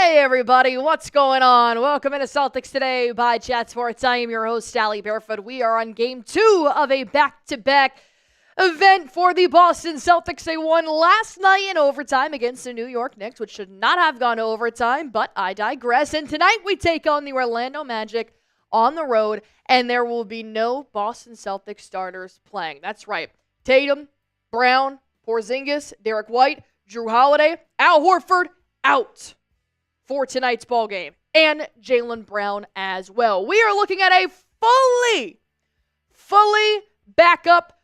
Hey everybody, what's going on? Welcome into Celtics Today by Chat Sports. I am your host, Sally Barefoot. We are on game 2 of a back-to-back event for the Boston Celtics. They won last night in overtime against the New York Knicks, which should not have gone to overtime, but I digress. And tonight we take on the Orlando Magic on the road, and there will be no Boston Celtics starters playing. That's right. Tatum, Brown, Porzingis, Derrick White, Jrue Holiday, Al Horford, out for tonight's ball game, and Jaylen Brown as well. We are looking at a fully backup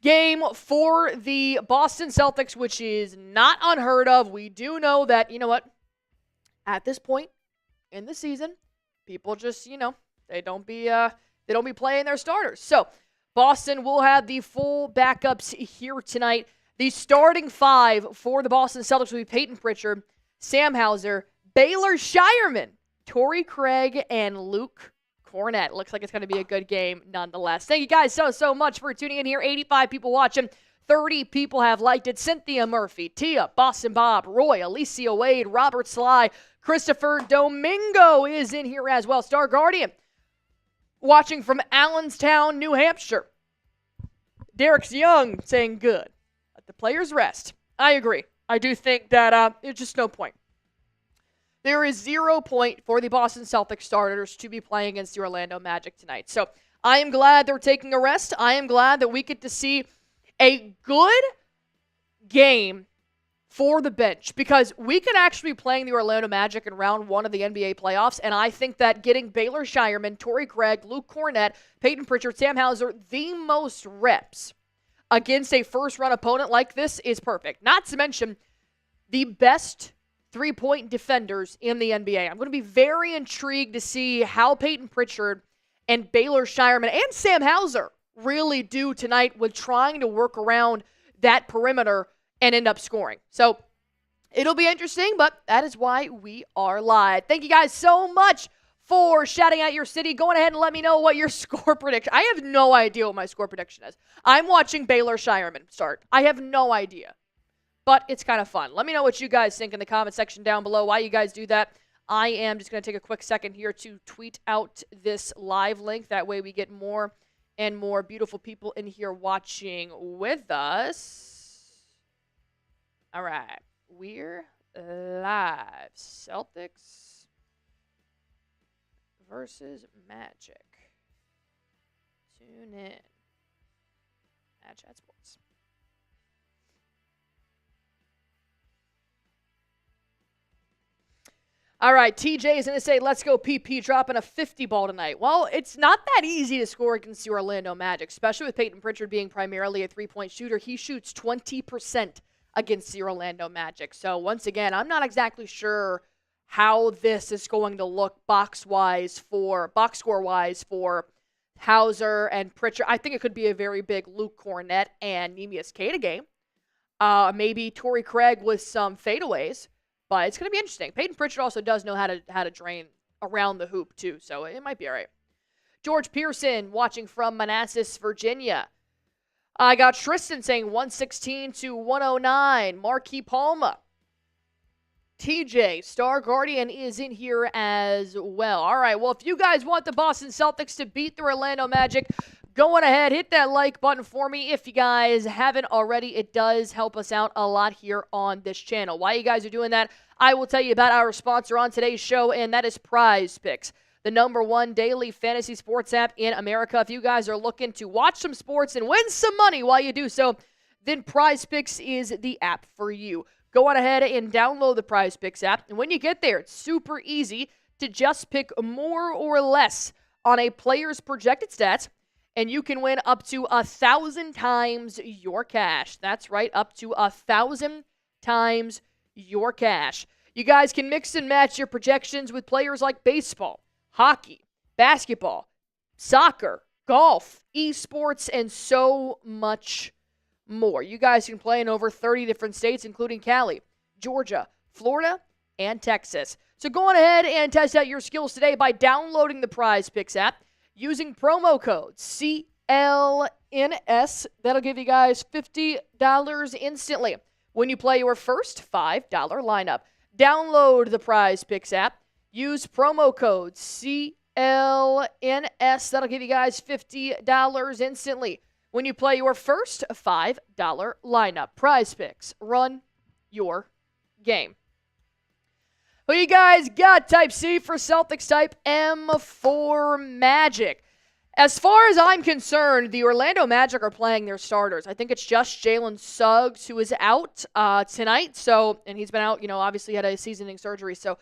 game for the Boston Celtics, which is not unheard of. We do know that, at this point in the season, people just, they don't be playing their starters. So Boston will have the full backups here tonight. The starting five for the Boston Celtics will be Peyton Pritchard, Sam Hauser, Baylor Shireman, Torrey Craig, and Luke Cornett. Looks like it's going to be a good game nonetheless. Thank you guys so much for tuning in here. 85 people watching. 30 people have liked it. Cynthia Murphy, Tia, Boston Bob, Roy, Alicia Wade, Robert Sly, Christopher Domingo is in here as well. Star Guardian watching from Allenstown, New Hampshire. Derek's Young saying good. Let the players rest. I agree. I do think that there's just no point. There is 0 point for the Boston Celtics starters to be playing against the Orlando Magic tonight. So I am glad they're taking a rest. I am glad that we get to see a good game for the bench, because we could actually be playing the Orlando Magic in round 1 of the NBA playoffs, and I think that getting Baylor Shireman, Torrey Craig, Luke Cornett, Peyton Pritchard, Sam Hauser, the most reps against a first-round opponent like this is perfect. Not to mention the best three-point defenders in the NBA. I'm going to be very intrigued to see how Peyton Pritchard and Baylor Shireman and Sam Hauser really do tonight with trying to work around that perimeter and end up scoring. So it'll be interesting, but that is why we are live. Thank you guys so much for shouting out your city. Go ahead and let me know what your score prediction. I have no idea what my score prediction is. I'm watching Baylor Shireman start. I have no idea. But it's kind of fun. Let me know what you guys think in the comment section down below, why you guys do that. I am just going to take a quick second here to tweet out this live link. That way we get more and more beautiful people in here watching with us. All right. We're live. Celtics versus Magic. Tune in at Chat Sports. All right, TJ is going to say, let's go PP, dropping a 50 ball tonight. Well, it's not that easy to score against the Orlando Magic, especially with Peyton Pritchard being primarily a three-point shooter. He shoots 20% against the Orlando Magic. So once again, I'm not exactly sure how this is going to look box score-wise for Hauser and Pritchard. I think it could be a very big Luke Cornett and Neemias Queta game. Maybe Torrey Craig with some fadeaways. But it's going to be interesting. Peyton Pritchard also does know how to drain around the hoop, too. So it might be all right. George Pearson watching from Manassas, Virginia. I got Tristan saying 116 to 109. Marquis Palma. TJ, Star Guardian is in here as well. All right, well, if you guys want the Boston Celtics to beat the Orlando Magic, go on ahead, hit that like button for me. If you guys haven't already, it does help us out a lot here on this channel. While you guys are doing that, I will tell you about our sponsor on today's show, and that is Prize Picks, the #1 daily fantasy sports app in America. If you guys are looking to watch some sports and win some money while you do so, then Prize Picks is the app for you. Go on ahead and download the Prize Picks app, and when you get there, it's super easy to just pick more or less on a player's projected stats, and you can win up to 1,000 times your cash. That's right, up to 1,000 times your cash. You guys can mix and match your projections with players like baseball, hockey, basketball, soccer, golf, esports, and so much more. You guys can play in over 30 different states, including Cali, Georgia, Florida, and Texas. So go on ahead and test out your skills today by downloading the Prize Picks app using promo code CLNS. That'll give you guys $50 instantly when you play your first $5 lineup. Download the Prize Picks app. Use promo code CLNS. That'll give you guys $50 instantly when you play your first $5 lineup. Prize Picks. Run your game. Who you guys got? Type C for Celtics, type M for Magic. As far as I'm concerned, the Orlando Magic are playing their starters. I think it's just Jalen Suggs who is out tonight. So, and he's been out, obviously had a seasoning surgery. So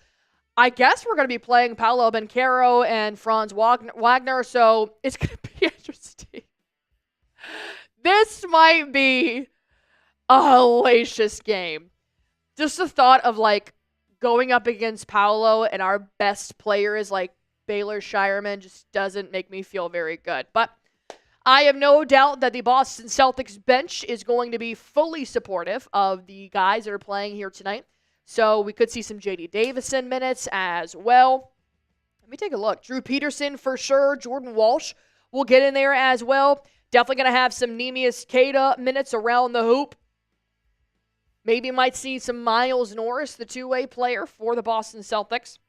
I guess we're going to be playing Paolo Banchero and Franz Wagner. So it's going to be interesting. This might be a hellacious game. Just the thought of going up against Paolo and our best player is Baylor Shireman just doesn't make me feel very good. But I have no doubt that the Boston Celtics bench is going to be fully supportive of the guys that are playing here tonight. So we could see some J.D. Davison minutes as well. Let me take a look. Drew Peterson for sure. Jordan Walsh will get in there as well. Definitely going to have some Neemias Queta minutes around the hoop. Maybe might see some Miles Norris, the two-way player for the Boston Celtics.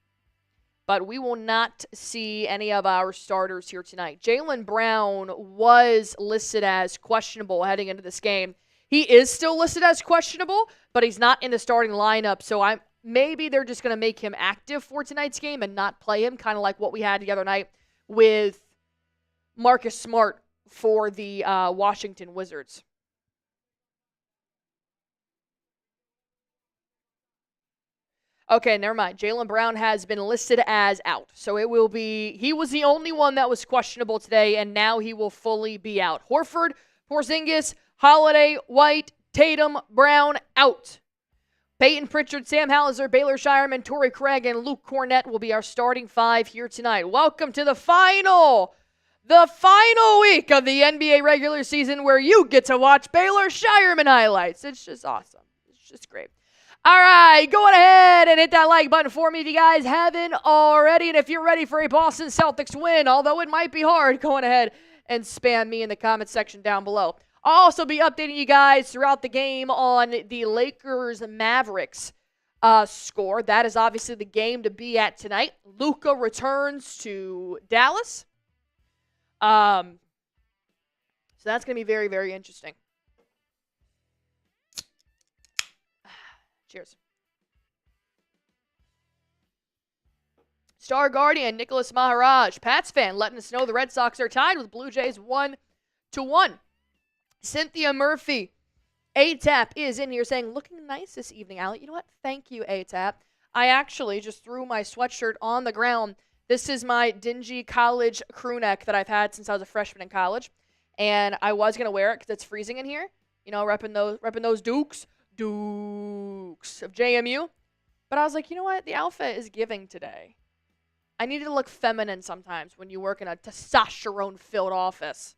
But we will not see any of our starters here tonight. Jaylen Brown was listed as questionable heading into this game. He is still listed as questionable, but he's not in the starting lineup. So maybe they're just going to make him active for tonight's game and not play him, kind of like what we had the other night with Marcus Smart for the Washington Wizards. Okay, never mind. Jaylen Brown has been listed as out. So it will be, he was the only one that was questionable today, and now he will fully be out. Horford, Porzingis, Holiday, White, Tatum, Brown, out. Peyton Pritchard, Sam Hauser, Baylor Shireman, Torrey Craig, and Luke Cornett will be our starting five here tonight. Welcome to the final week of the NBA regular season where you get to watch Baylor Shireman highlights. It's just awesome. It's just great. All right, go on ahead and hit that like button for me if you guys haven't already. And if you're ready for a Boston Celtics win, although it might be hard, go on ahead and spam me in the comment section down below. I'll also be updating you guys throughout the game on the Lakers-Mavericks score. That is obviously the game to be at tonight. Luka returns to Dallas. So that's going to be very, very interesting. Cheers. Star Guardian, Nicholas Maharaj, Pats fan, letting us know the Red Sox are tied with Blue Jays 1-1. Cynthia Murphy, A-Tap is in here saying, looking nice this evening, Allie. You know what? Thank you, A-Tap. I actually just threw my sweatshirt on the ground. This is my dingy college crew neck that I've had since I was a freshman in college. And I was going to wear it because it's freezing in here. Repping those Dukes of JMU. But I was like, you know what? The outfit is giving today. I need to look feminine sometimes when you work in a testosterone-filled office.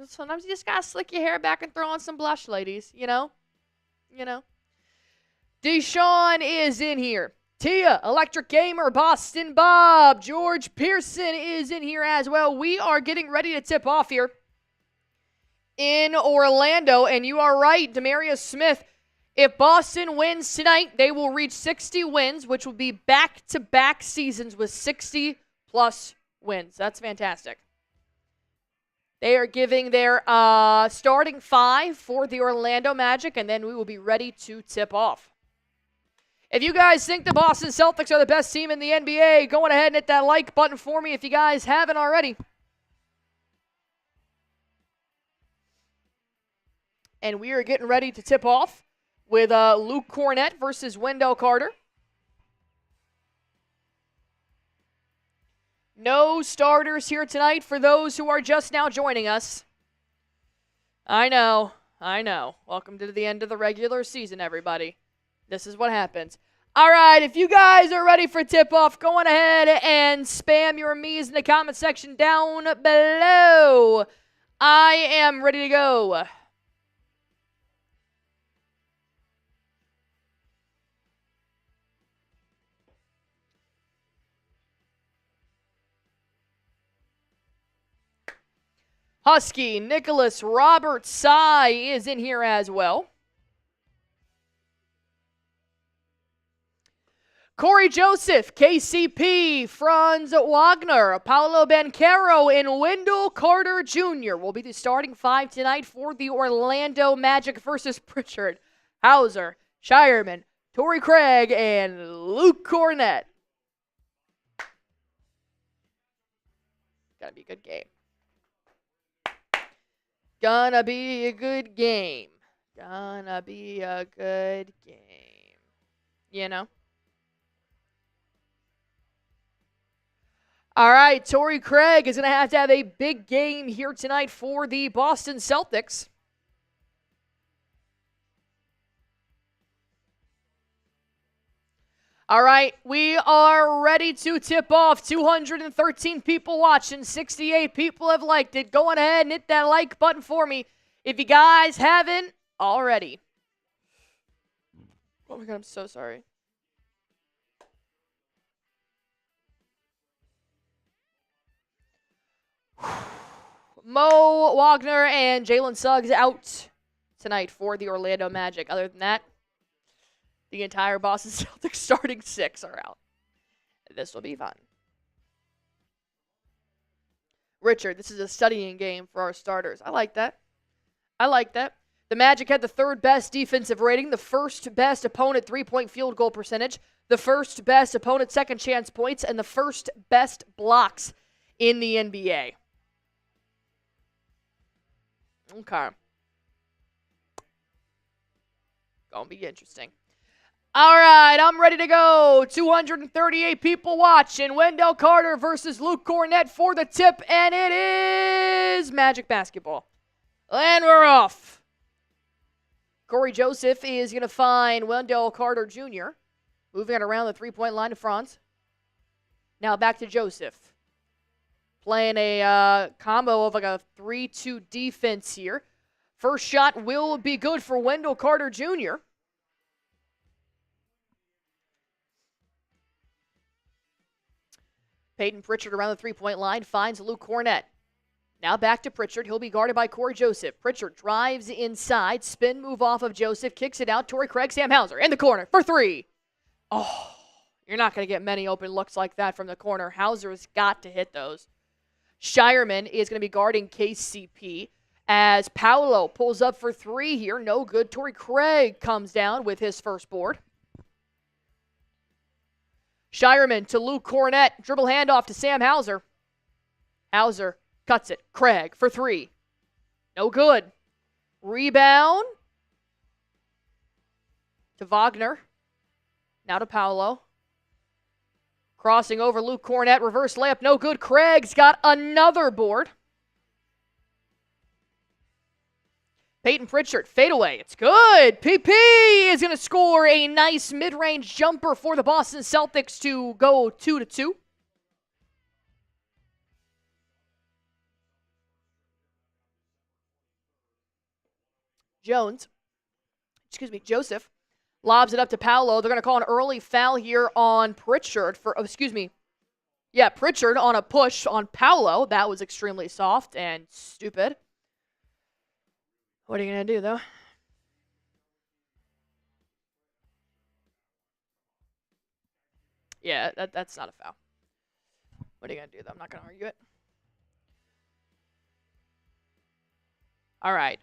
Sometimes you just gotta slick your hair back and throw on some blush, ladies. Deshaun is in here. Tia, Electric Gamer, Boston Bob, George Pearson is in here as well. We are getting ready to tip off here in Orlando. And you are right, Demarius Smith. If Boston wins tonight, they will reach 60 wins, which will be back-to-back seasons with 60-plus wins. That's fantastic. They are giving their starting five for the Orlando Magic, and then we will be ready to tip off. If you guys think the Boston Celtics are the best team in the NBA, go on ahead and hit that like button for me if you guys haven't already. And we are getting ready to tip off with Luke Cornett versus Wendell Carter. No starters here tonight for those who are just now joining us. I know. Welcome to the end of the regular season, everybody. This is what happens. All right, if you guys are ready for tip-off, go on ahead and spam your me's in the comment section down below. I am ready to go. Husky, Nicholas Robert Sy is in here as well. Corey Joseph, KCP, Franz Wagner, Paolo Banchero, and Wendell Carter Jr. will be the starting five tonight for the Orlando Magic versus Pritchard, Hauser, Shireman, Torrey Craig, and Luke Cornett. Gonna be a good game. Gonna be a good game. Gonna be a good game. You know? All right, Torrey Craig is going to have a big game here tonight for the Boston Celtics. All right, we are ready to tip off. 213 people watching, 68 people have liked it. Go on ahead and hit that like button for me if you guys haven't already. Oh my God, I'm so sorry. Mo Wagner and Jalen Suggs out tonight for the Orlando Magic. Other than that, the entire Boston Celtics starting six are out. This will be fun. Richard, this is a studying game for our starters. I like that. The Magic had the third best defensive rating, the first best opponent three-point field goal percentage, the first best opponent second chance points, and the first best blocks in the NBA. Okay. Gonna be interesting. All right, I'm ready to go. 238 people watching. Wendell Carter versus Luke Cornett for the tip, and it is Magic basketball. And we're off. Corey Joseph is going to find Wendell Carter Jr. Moving it around the three-point line to Franz. Now back to Joseph. Playing a combo of like a 3-2 defense here. First shot will be good for Wendell Carter Jr. Peyton Pritchard around the three-point line finds Luke Cornett. Now back to Pritchard. He'll be guarded by Corey Joseph. Pritchard drives inside. Spin move off of Joseph. Kicks it out. Torrey Craig, Sam Hauser in the corner for three. Oh, you're not going to get many open looks like that from the corner. Hauser has got to hit those. Shireman is going to be guarding KCP as Paolo pulls up for three here. No good. Torrey Craig comes down with his first board. Shireman to Luke Cornett. Dribble handoff to Sam Hauser. Hauser cuts it. Craig for three. No good. Rebound to Wagner. Now to Paolo. Crossing over Luke Cornett. Reverse layup. No good. Craig's got another board. Peyton Pritchard. Fadeaway. It's good. PP is going to score a nice mid-range jumper for the Boston Celtics to go 2-2. Joseph lobs it up to Paolo. They're going to call an early foul here on Pritchard Pritchard on a push on Paolo. That was extremely soft and stupid. What are you going to do, though? Yeah, that's not a foul. What are you going to do, though? I'm not going to argue it. All right.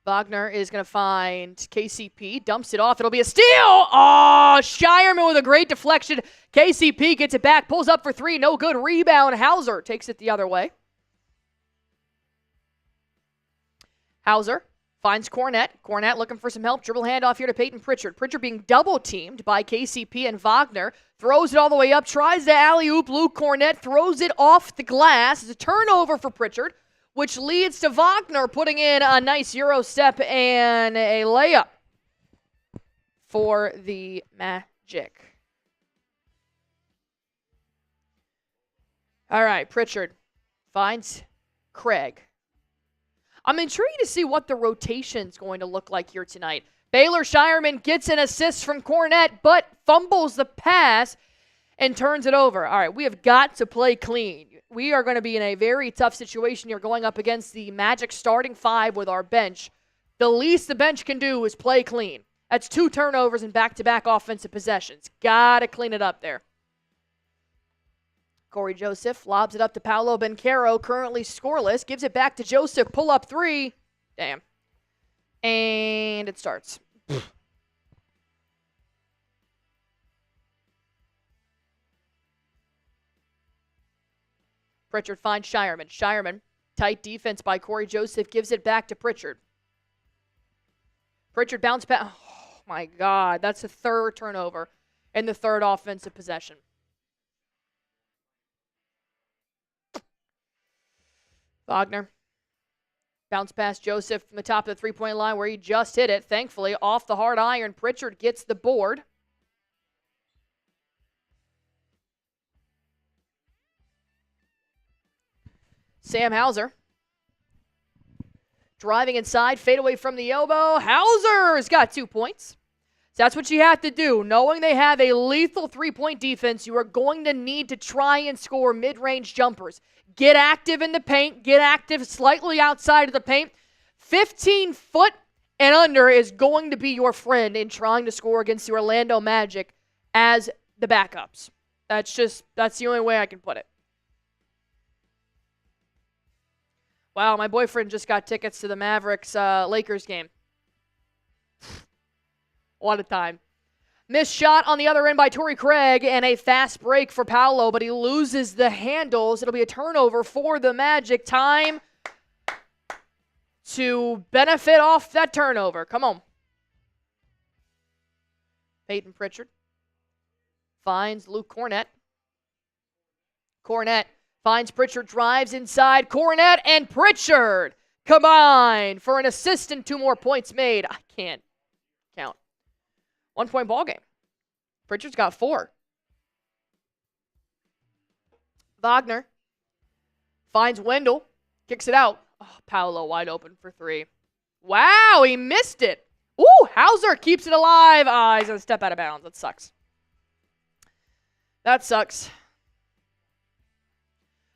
Wagner is going to find KCP, dumps it off. It'll be a steal. Oh, Shireman with a great deflection. KCP gets it back, pulls up for three. No good. Rebound. Hauser takes it the other way. Hauser finds Cornett. Cornett looking for some help. Dribble handoff here to Peyton Pritchard. Pritchard being double-teamed by KCP and Wagner. Throws it all the way up. Tries to alley-oop. Luke Cornett throws it off the glass. It's a turnover for Pritchard, which leads to Wagner putting in a nice Euro step and a layup for the Magic. All right, Pritchard finds Craig. I'm intrigued to see what the rotation's going to look like here tonight. Baylor Shireman gets an assist from Cornett, but fumbles the pass and turns it over. All right, we have got to play clean. We are going to be in a very tough situation here going up against the Magic starting five with our bench. The least the bench can do is play clean. That's 2 turnovers in back-to-back offensive possessions. Got to clean it up there. Corey Joseph lobs it up to Paolo Banchero, currently scoreless. Gives it back to Joseph. Pull-up 3. Damn. And it starts. Pritchard finds Shireman. Shireman, tight defense by Corey Joseph, gives it back to Pritchard. Pritchard bounce back. Oh, my God. That's the 3rd turnover in the 3rd offensive possession. Wagner. Bounce past Joseph from the top of the three-point line where he just hit it. Thankfully, off the hard iron, Pritchard gets the board. Sam Hauser. Driving inside, fade away from the elbow. Hauser's got 2 points. So that's what you have to do. Knowing they have a lethal 3-point defense, you are going to need to try and score mid-range jumpers. Get active in the paint. Get active slightly outside of the paint. 15 foot and under is going to be your friend in trying to score against the Orlando Magic as the backups. That's the only way I can put it. Wow, my boyfriend just got tickets to the Mavericks-Lakers game. What a time. Missed shot on the other end by Torrey Craig and a fast break for Paolo, but he loses the handles. It'll be a turnover for the Magic. Time to benefit off that turnover. Come on. Peyton Pritchard finds Luke Cornett. Cornett finds Pritchard, drives inside. Cornett and Pritchard combine for an assist and 2 more points made. I can't count. 1-point ball game. Pritchard's got 4. Wagner finds Wendell, kicks it out. Oh, Paolo wide open for 3. Wow, he missed it. Ooh, Hauser keeps it alive. He's going to step out of bounds. That sucks. That sucks.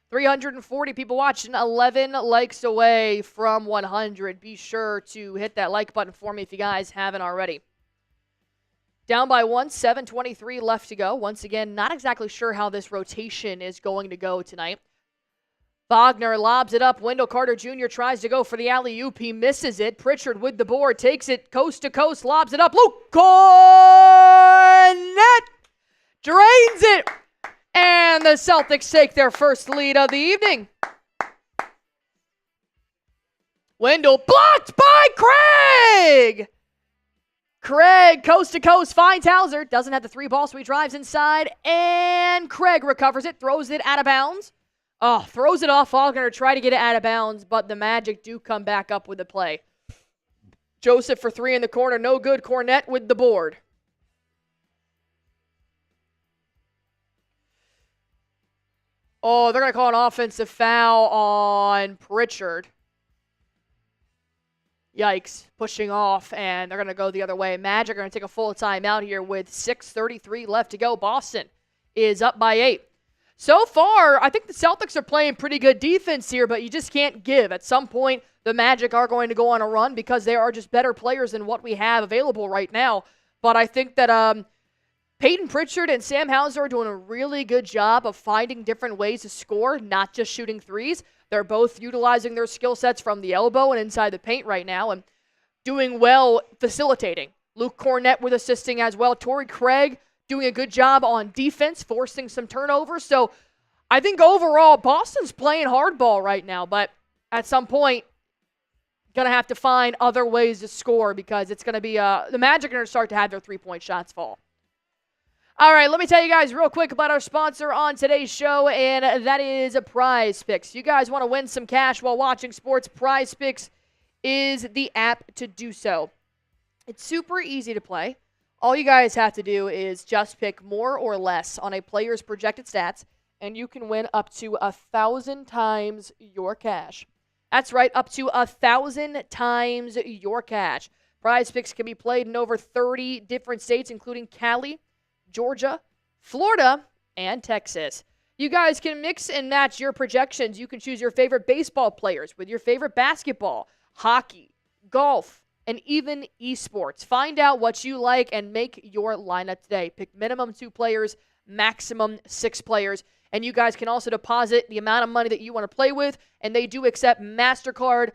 340 people watching, 11 likes away from 100. Be sure to hit that like button for me if you guys haven't already. Down by 1, 7:23 left to go. Once again, not exactly sure how this rotation is going to go tonight. Wagner lobs it up. Wendell Carter Jr. tries to go for the alley-oop. He misses it. Pritchard with the board. Takes it coast to coast. Lobs it up. Luke Cornett drains it. And the Celtics take their first lead of the evening. Wendell blocked by Craig. Craig, coast to coast, finds Hauser. Doesn't have the 3 ball, so he drives inside. And Craig recovers it, throws it out of bounds. Throws it off. Wagner try to get it out of bounds, but the Magic do come back up with the play. Joseph for 3 in the corner. No good. Cornett with the board. Oh, they're going to call an offensive foul on Pritchard. Yikes. Pushing off, and they're going to go the other way. Magic are going to take a full timeout here with 6:33 left to go. Boston is up by 8. So far, I think the Celtics are playing pretty good defense here, but you just can't give. At some point, the Magic are going to go on a run because they are just better players than what we have available right now. But I think that Peyton Pritchard and Sam Hauser are doing a really good job of finding different ways to score, not just shooting threes. They're both utilizing their skill sets from the elbow and inside the paint right now and doing well facilitating. Luke Cornett with assisting as well. Torrey Craig doing a good job on defense, forcing some turnovers. So I think overall, Boston's playing hardball right now, but at some point, going to have to find other ways to score because it's going to be the Magic are going to start to have their 3-point shots fall. All right, let me tell you guys real quick about our sponsor on today's show, and that is Prize Picks. You guys want to win some cash while watching sports, Prize Picks is the app to do so. It's super easy to play. All you guys have to do is just pick more or less on a player's projected stats, and you can win up to 1,000 times your cash. That's right, up to 1,000 times your cash. Prize Picks can be played in over 30 different states, including Cali, Georgia, Florida, and Texas. You guys can mix and match your projections. You can choose your favorite baseball players with your favorite basketball, hockey, golf, and even esports. Find out what you like and make your lineup today. Pick minimum 2 players, maximum 6 players. And you guys can also deposit the amount of money that you want to play with. And they do accept MasterCard,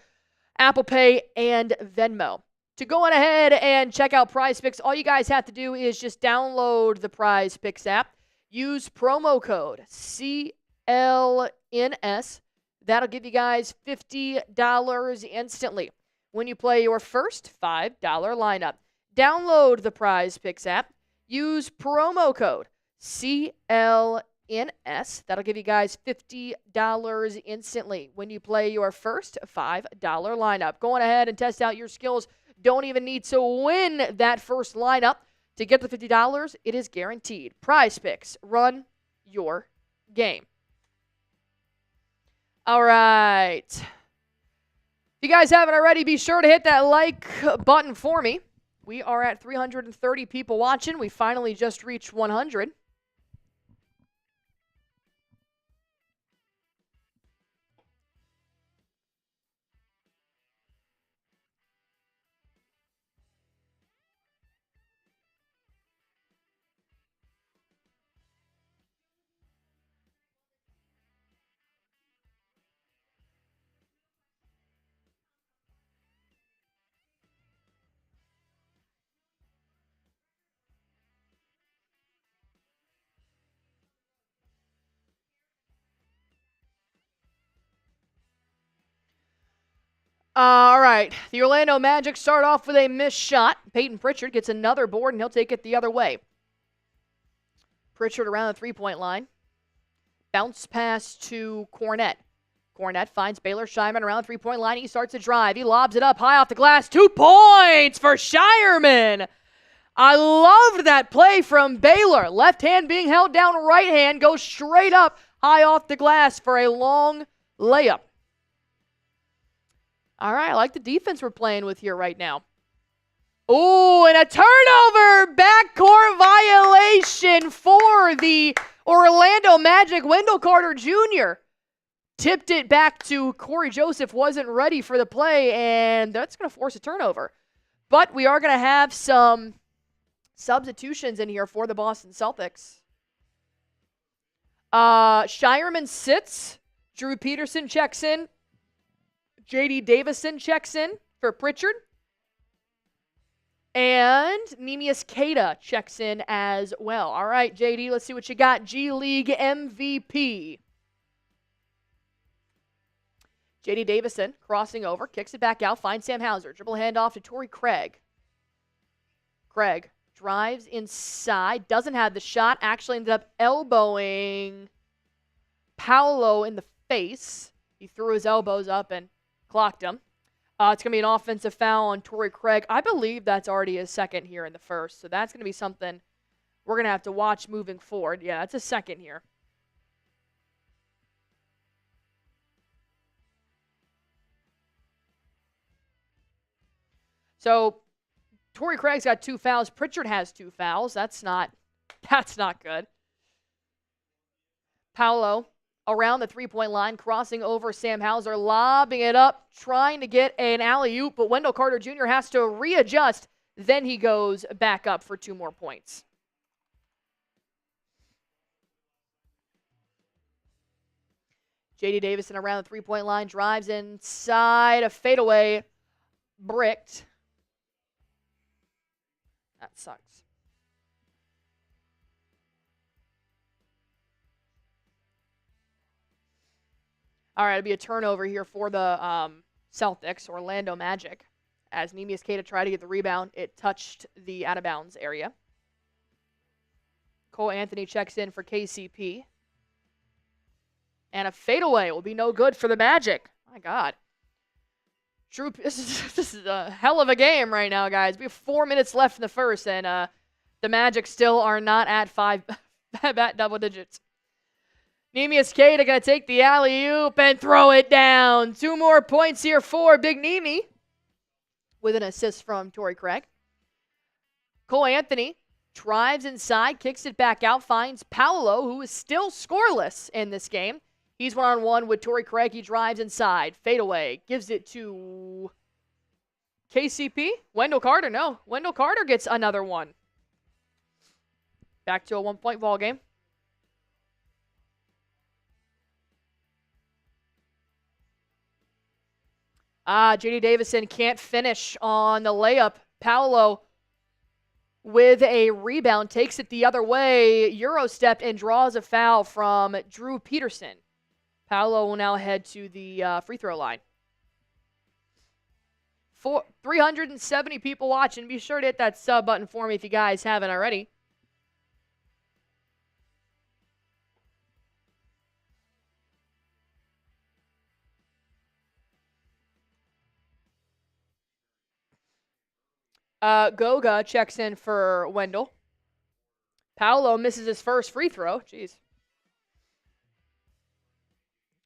Apple Pay, and Venmo. To go on ahead and check out Prize Picks, all you guys have to do is just download the Prize Picks app. Use promo code CLNS. That'll give you guys $50 instantly when you play your first $5 lineup. Download the Prize Picks app. Use promo code CLNS. That'll give you guys $50 instantly when you play your first $5 lineup. Go on ahead and test out your skills. Don't even need to win that first lineup to get the $50. It is guaranteed. Prize Picks. Run your game. All right. If you guys haven't already, be sure to hit that like button for me. We are at 330 people watching. We finally just reached 100. All right. The Orlando Magic start off with a missed shot. Peyton Pritchard gets another board, and he'll take it the other way. Pritchard around the three-point line. Bounce pass to Cornette. Cornette finds Baylor Shireman around the three-point line. He starts to drive. He lobs it up high off the glass. 2 points for Shireman. I loved that play from Baylor. Left hand being held down, right hand goes straight up high off the glass for a long layup. All right, I like the defense we're playing with here right now. Oh, and a turnover, backcourt violation for the Orlando Magic. Wendell Carter Jr. tipped it back to Corey Joseph, wasn't ready for the play, and that's going to force a turnover. But we are going to have some substitutions in here for the Boston Celtics. Shireman sits. Drew Peterson checks in. J.D. Davison checks in for Pritchard. And Neemias Queta checks in as well. All right, J.D., let's see what you got. G League MVP. J.D. Davison crossing over, kicks it back out, finds Sam Hauser. Dribble handoff to Torrey Craig. Craig drives inside, doesn't have the shot, actually ended up elbowing Paolo in the face. He threw his elbows up and clocked him. It's going to be an offensive foul on Torrey Craig. I believe that's already his second here in the first, so that's going to be something we're going to have to watch moving forward. Yeah, that's a second here. So Torrey Craig's got 2 fouls. Pritchard has 2 fouls. That's not good. Paolo around the three-point line, crossing over Sam Hauser, lobbing it up, trying to get an alley-oop, but Wendell Carter Jr. has to readjust. Then he goes back up for 2 more points. J.D. Davison around the three-point line, drives inside, a fadeaway, bricked. That sucks. All right, it'll be a turnover here for the Celtics, Orlando Magic. As Neemias Queta tried to get the rebound, it touched the out-of-bounds area. Cole Anthony checks in for KCP. And a fadeaway will be no good for the Magic. My God. This is a hell of a game right now, guys. We have 4 minutes left in the first, and the Magic still are not at at double digits. Neemias Queta going to take the alley-oop and throw it down. 2 more points here for Big Neemy with an assist from Torrey Craig. Cole Anthony drives inside, kicks it back out, finds Paolo, who is still scoreless in this game. He's one-on-one with Torrey Craig. He drives inside, fadeaway, gives it to KCP? Wendell Carter? No. Wendell Carter gets another one. Back to a 1-point ball game. J.D. Davison can't finish on the layup. Paolo with a rebound takes it the other way. Euro step and draws a foul from Jrue Peterson. Paolo will now head to the free throw line. 370 people watching. Be sure to hit that sub button for me if you guys haven't already. Goga checks in for Wendell. Paolo misses his first free throw. Jeez.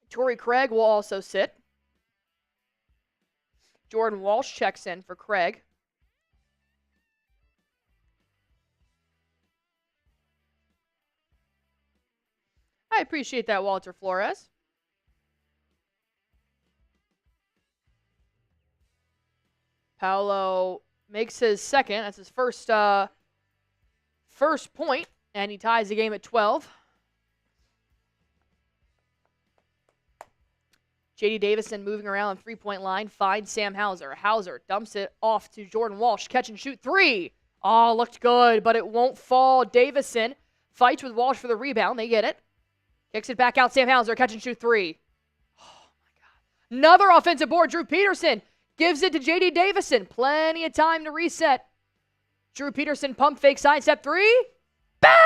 Torrey Craig will also sit. Jordan Walsh checks in for Craig. I appreciate that, Walter Flores. Paolo makes his second. That's his first point, and he ties the game at 12. J.D. Davison moving around the three-point line, finds Sam Hauser. Hauser dumps it off to Jordan Walsh. Catch and shoot three. Oh, looked good, but it won't fall. Davison fights with Walsh for the rebound. They get it. Kicks it back out. Sam Hauser, catch and shoot three. Oh, my God. Another offensive board. Jrue Peterson gives it to J.D. Davison. Plenty of time to reset. Jrue Peterson pump fake sidestep three. Bang!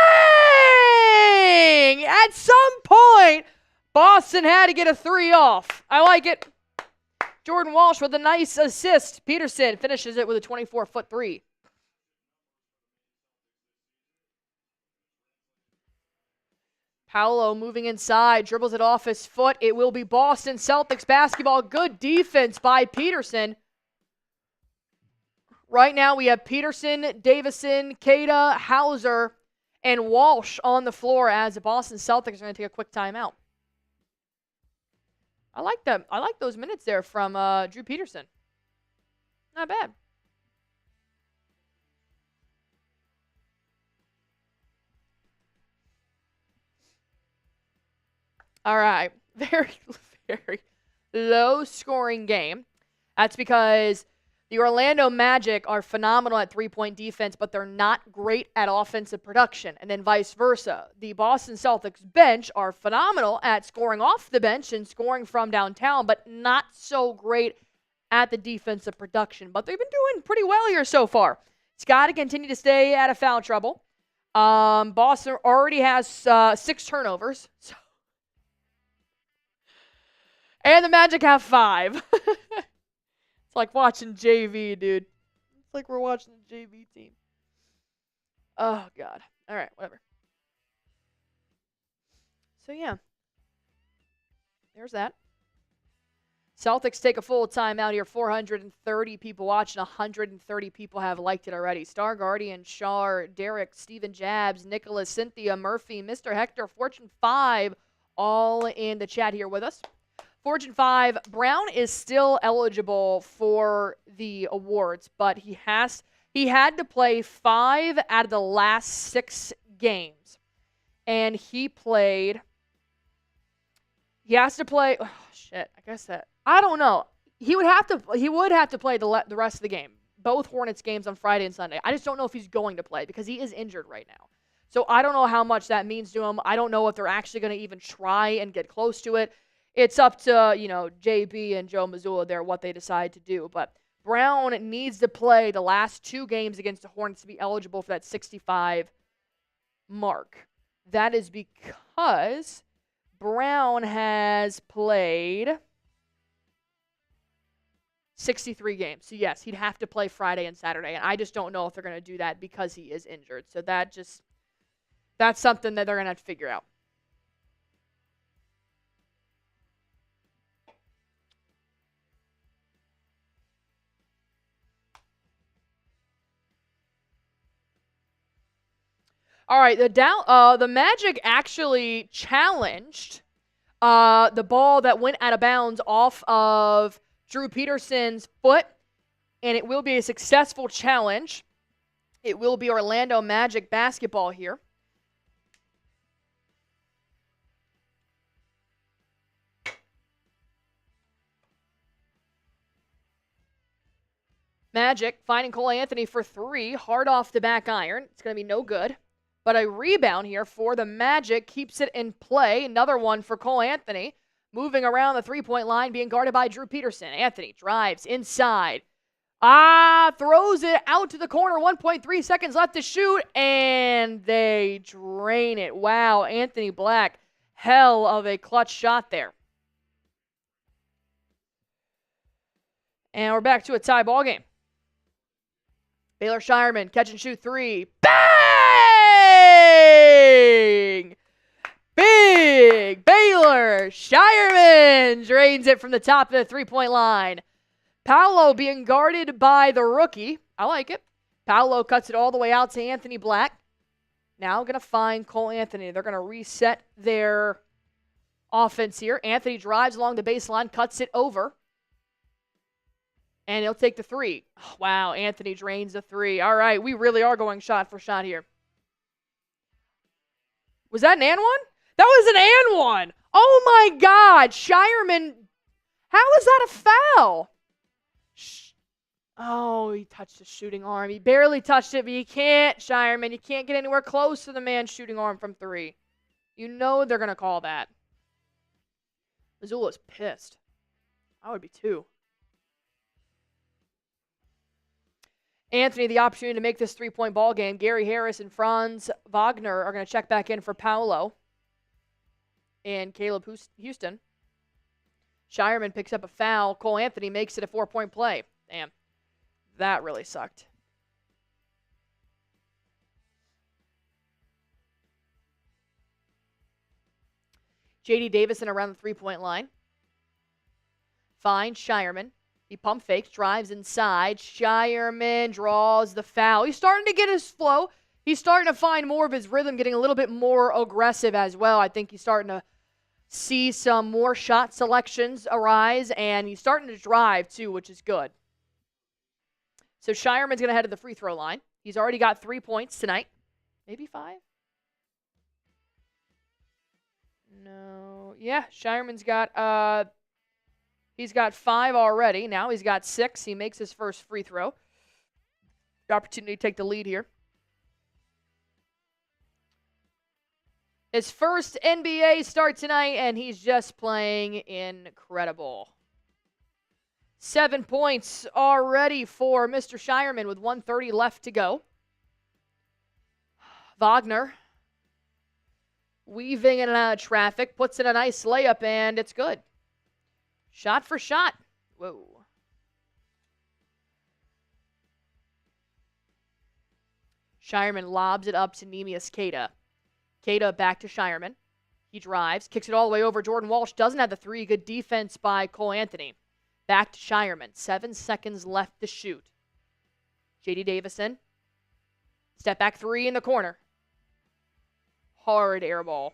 At some point, Boston had to get a three off. I like it. Jordan Walsh with a nice assist. Peterson finishes it with a 24-foot three. Paolo moving inside, dribbles it off his foot. It will be Boston Celtics basketball. Good defense by Peterson. Right now we have Peterson, Davison, Cada, Hauser, and Walsh on the floor as the Boston Celtics are going to take a quick timeout. I like them. I like those minutes there from Jrue Peterson. Not bad. All right. Very, very low-scoring game. That's because the Orlando Magic are phenomenal at three-point defense, but they're not great at offensive production, and then vice versa. The Boston Celtics bench are phenomenal at scoring off the bench and scoring from downtown, but not so great at the defensive production. But they've been doing pretty well here so far. It's got to continue to stay out of foul trouble. Boston already has 6 turnovers. And the Magic have 5. It's like watching JV, dude. It's like we're watching the JV team. Oh, God. All right, whatever. So, yeah. There's that. Celtics take a full timeout here. 430 people watching. 130 people have liked it already. Star Guardian, Shar, Derek, Steven Jabs, Nicholas, Cynthia, Murphy, Mr. Hector, Fortune 5, all in the chat here with us. Fortune 5, Brown is still eligible for the awards, but he had to play 5 out of the last 6 games. And he has to play, oh shit, I guess that, I don't know. He would have to play the rest of the game. Both Hornets games on Friday and Sunday. I just don't know if he's going to play because he is injured right now. So I don't know how much that means to him. I don't know if they're actually going to even try and get close to it. It's up to, JB and Joe Mazzulla there, what they decide to do. But Brown needs to play the last 2 games against the Hornets to be eligible for that 65 mark. That is because Brown has played 63 games. So, yes, he'd have to play Friday and Saturday. And I just don't know if they're going to do that because he is injured. So that's something that they're going to have to figure out. All right, the Magic actually challenged the ball that went out of bounds off of Jrue Peterson's foot and it will be a successful challenge. It will be Orlando Magic basketball here. Magic finding Cole Anthony for 3, hard off the back iron. It's going to be no good. But a rebound here for the Magic keeps it in play. Another one for Cole Anthony. Moving around the three-point line, being guarded by Jrue Peterson. Anthony drives inside. Throws it out to the corner. 1.3 seconds left to shoot, and they drain it. Wow, Anthony Black, hell of a clutch shot there. And we're back to a tie ball game. Baylor Shireman, catch and shoot 3. Bang! Big Baylor Shireman drains it from the top of the three-point line. Paolo being guarded by the rookie. I like it. Paolo cuts it all the way out to Anthony Black. Now going to find Cole Anthony. They're going to reset their offense here. Anthony drives along the baseline, cuts it over. And he'll take the 3. Oh, wow, Anthony drains the 3. All right, we really are going shot for shot here. Was that an and one? That was an and one. Oh, my God. Shireman, how is that a foul? Oh, he touched his shooting arm. He barely touched it, but you can't, Shireman. You can't get anywhere close to the man's shooting arm from 3. You know they're going to call that. Missoula's pissed. I would be too. Anthony, the opportunity to make this three-point ball game. Gary Harris and Franz Wagner are going to check back in for Paolo and Caleb Houston. Shireman picks up a foul. Cole Anthony makes it a 4-point play. Damn, that really sucked. J.D. Davison around the three-point line. Finds Shireman. He pump fakes, drives inside. Shireman draws the foul. He's starting to get his flow. He's starting to find more of his rhythm, getting a little bit more aggressive as well. I think he's starting to see some more shot selections arise, and he's starting to drive too, which is good. So Shireman's going to head to the free throw line. He's already got 3 points tonight. Maybe 5? No. Yeah, Shireman's got... He's got 5 already. Now he's got 6. He makes his first free throw. The opportunity to take the lead here. His first NBA start tonight, and he's just playing incredible. 7 points already for Mr. Shireman with 1:30 left to go. Wagner, weaving in and out of traffic, puts in a nice layup, and it's good. Shot for shot. Whoa. Shireman lobs it up to Neemias Queta. Queta back to Shireman. He drives, kicks it all the way over. Jordan Walsh doesn't have the 3. Good defense by Cole Anthony. Back to Shireman. 7 seconds left to shoot. J.D. Davison. Step back 3 in the corner. Hard air ball.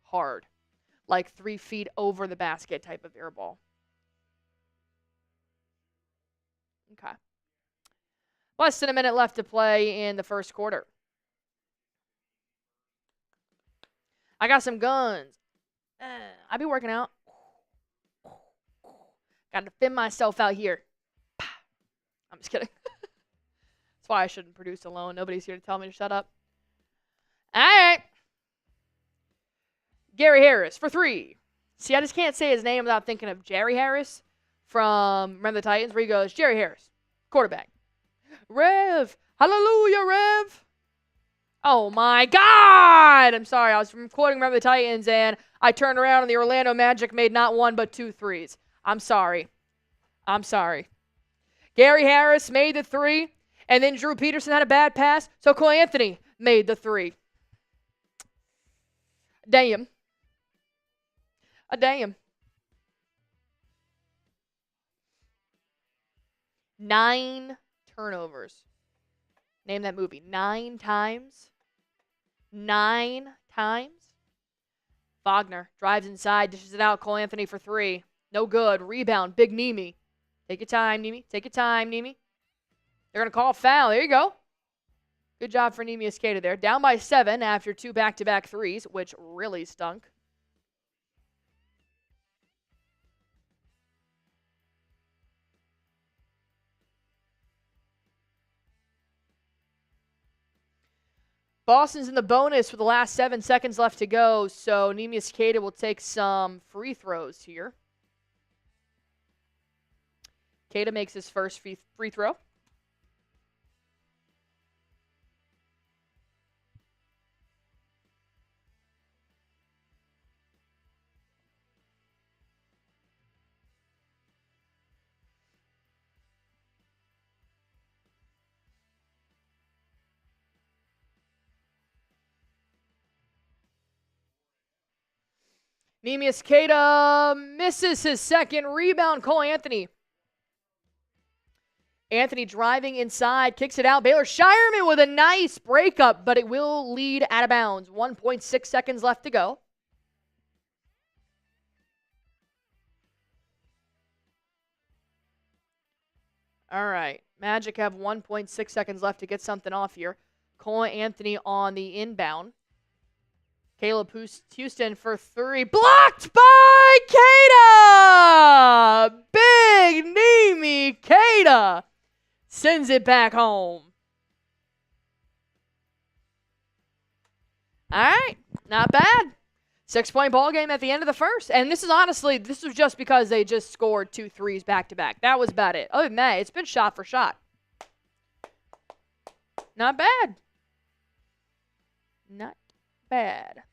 Hard. Like 3 feet over the basket type of air ball. Okay. Less than a minute left to play in the first quarter. I got some guns. I be working out. Got to thin myself out here. I'm just kidding. That's why I shouldn't produce alone. Nobody's here to tell me to shut up. All right. Gary Harris for 3. See, I just can't say his name without thinking of Jerry Harris from Remember the Titans, where he goes, Jerry Harris, quarterback. Rev. Hallelujah, Rev. Oh, my God. I'm sorry. I was quoting Remember the Titans, and I turned around, and the Orlando Magic made not 1 but 2 threes. I'm sorry. I'm sorry. Gary Harris made the 3, and then Jrue Peterson had a bad pass, so Cole Anthony made the 3. Damn. A damn. 9 turnovers. Name that movie. 9 times. 9 times. Wagner drives inside, dishes it out. Cole Anthony for 3. No good. Rebound. Big Nemi. Take your time, Nemi. Take your time, Nemi. They're going to call a foul. There you go. Good job for Neemias Queta there. Down by 7 after 2 back-to-back threes, which really stunk. Boston's in the bonus with the last 7 seconds left to go, so Neemias Queta will take some free throws here. Queta makes his first free throw. Neemias Queta misses his second rebound. Cole Anthony. Anthony driving inside, kicks it out. Baylor Shireman with a nice breakup, but it will lead out of bounds. 1.6 seconds left to go. All right. Magic have 1.6 seconds left to get something off here. Cole Anthony on the inbound. Caleb Houston for 3. Blocked by Queta! Big Neemy Queta sends it back home. All right. Not bad. 6-point ball game at the end of the first. And this was just because they just scored 2 threes back-to-back. That was about it. Other than that, it's been shot for shot. Not bad. Not bad.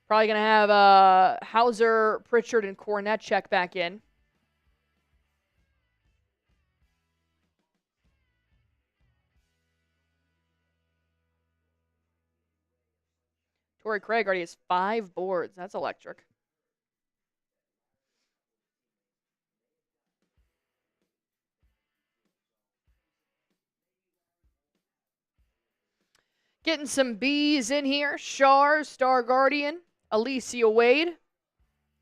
Probably going to have Hauser, Pritchard, and Cornette check back in. Torrey Craig already has 5 boards. That's electric. Getting some B's in here. Shar, Star Guardian, Alicia Wade.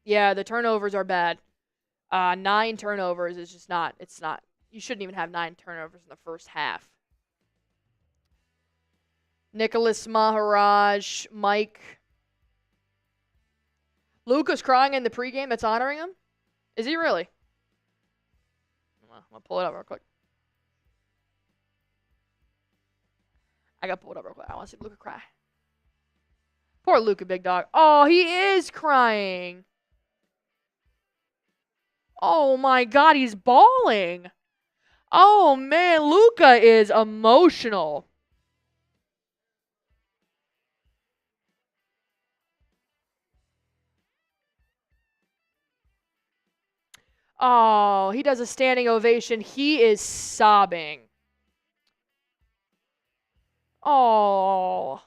Yeah, the turnovers are bad. 9 turnovers is just not. It's not. You shouldn't even have 9 turnovers in the first half. Nicholas Maharaj, Mike. Luka's crying in the pregame that's honoring him? Is he really? I'm going to pull it up real quick. I got to pull it up real quick. I want to see Luka cry. Poor Luka, big dog. Oh, he is crying. Oh, my God, he's bawling. Oh, man, Luka is emotional. Oh, he does a standing ovation. He is sobbing. Oh.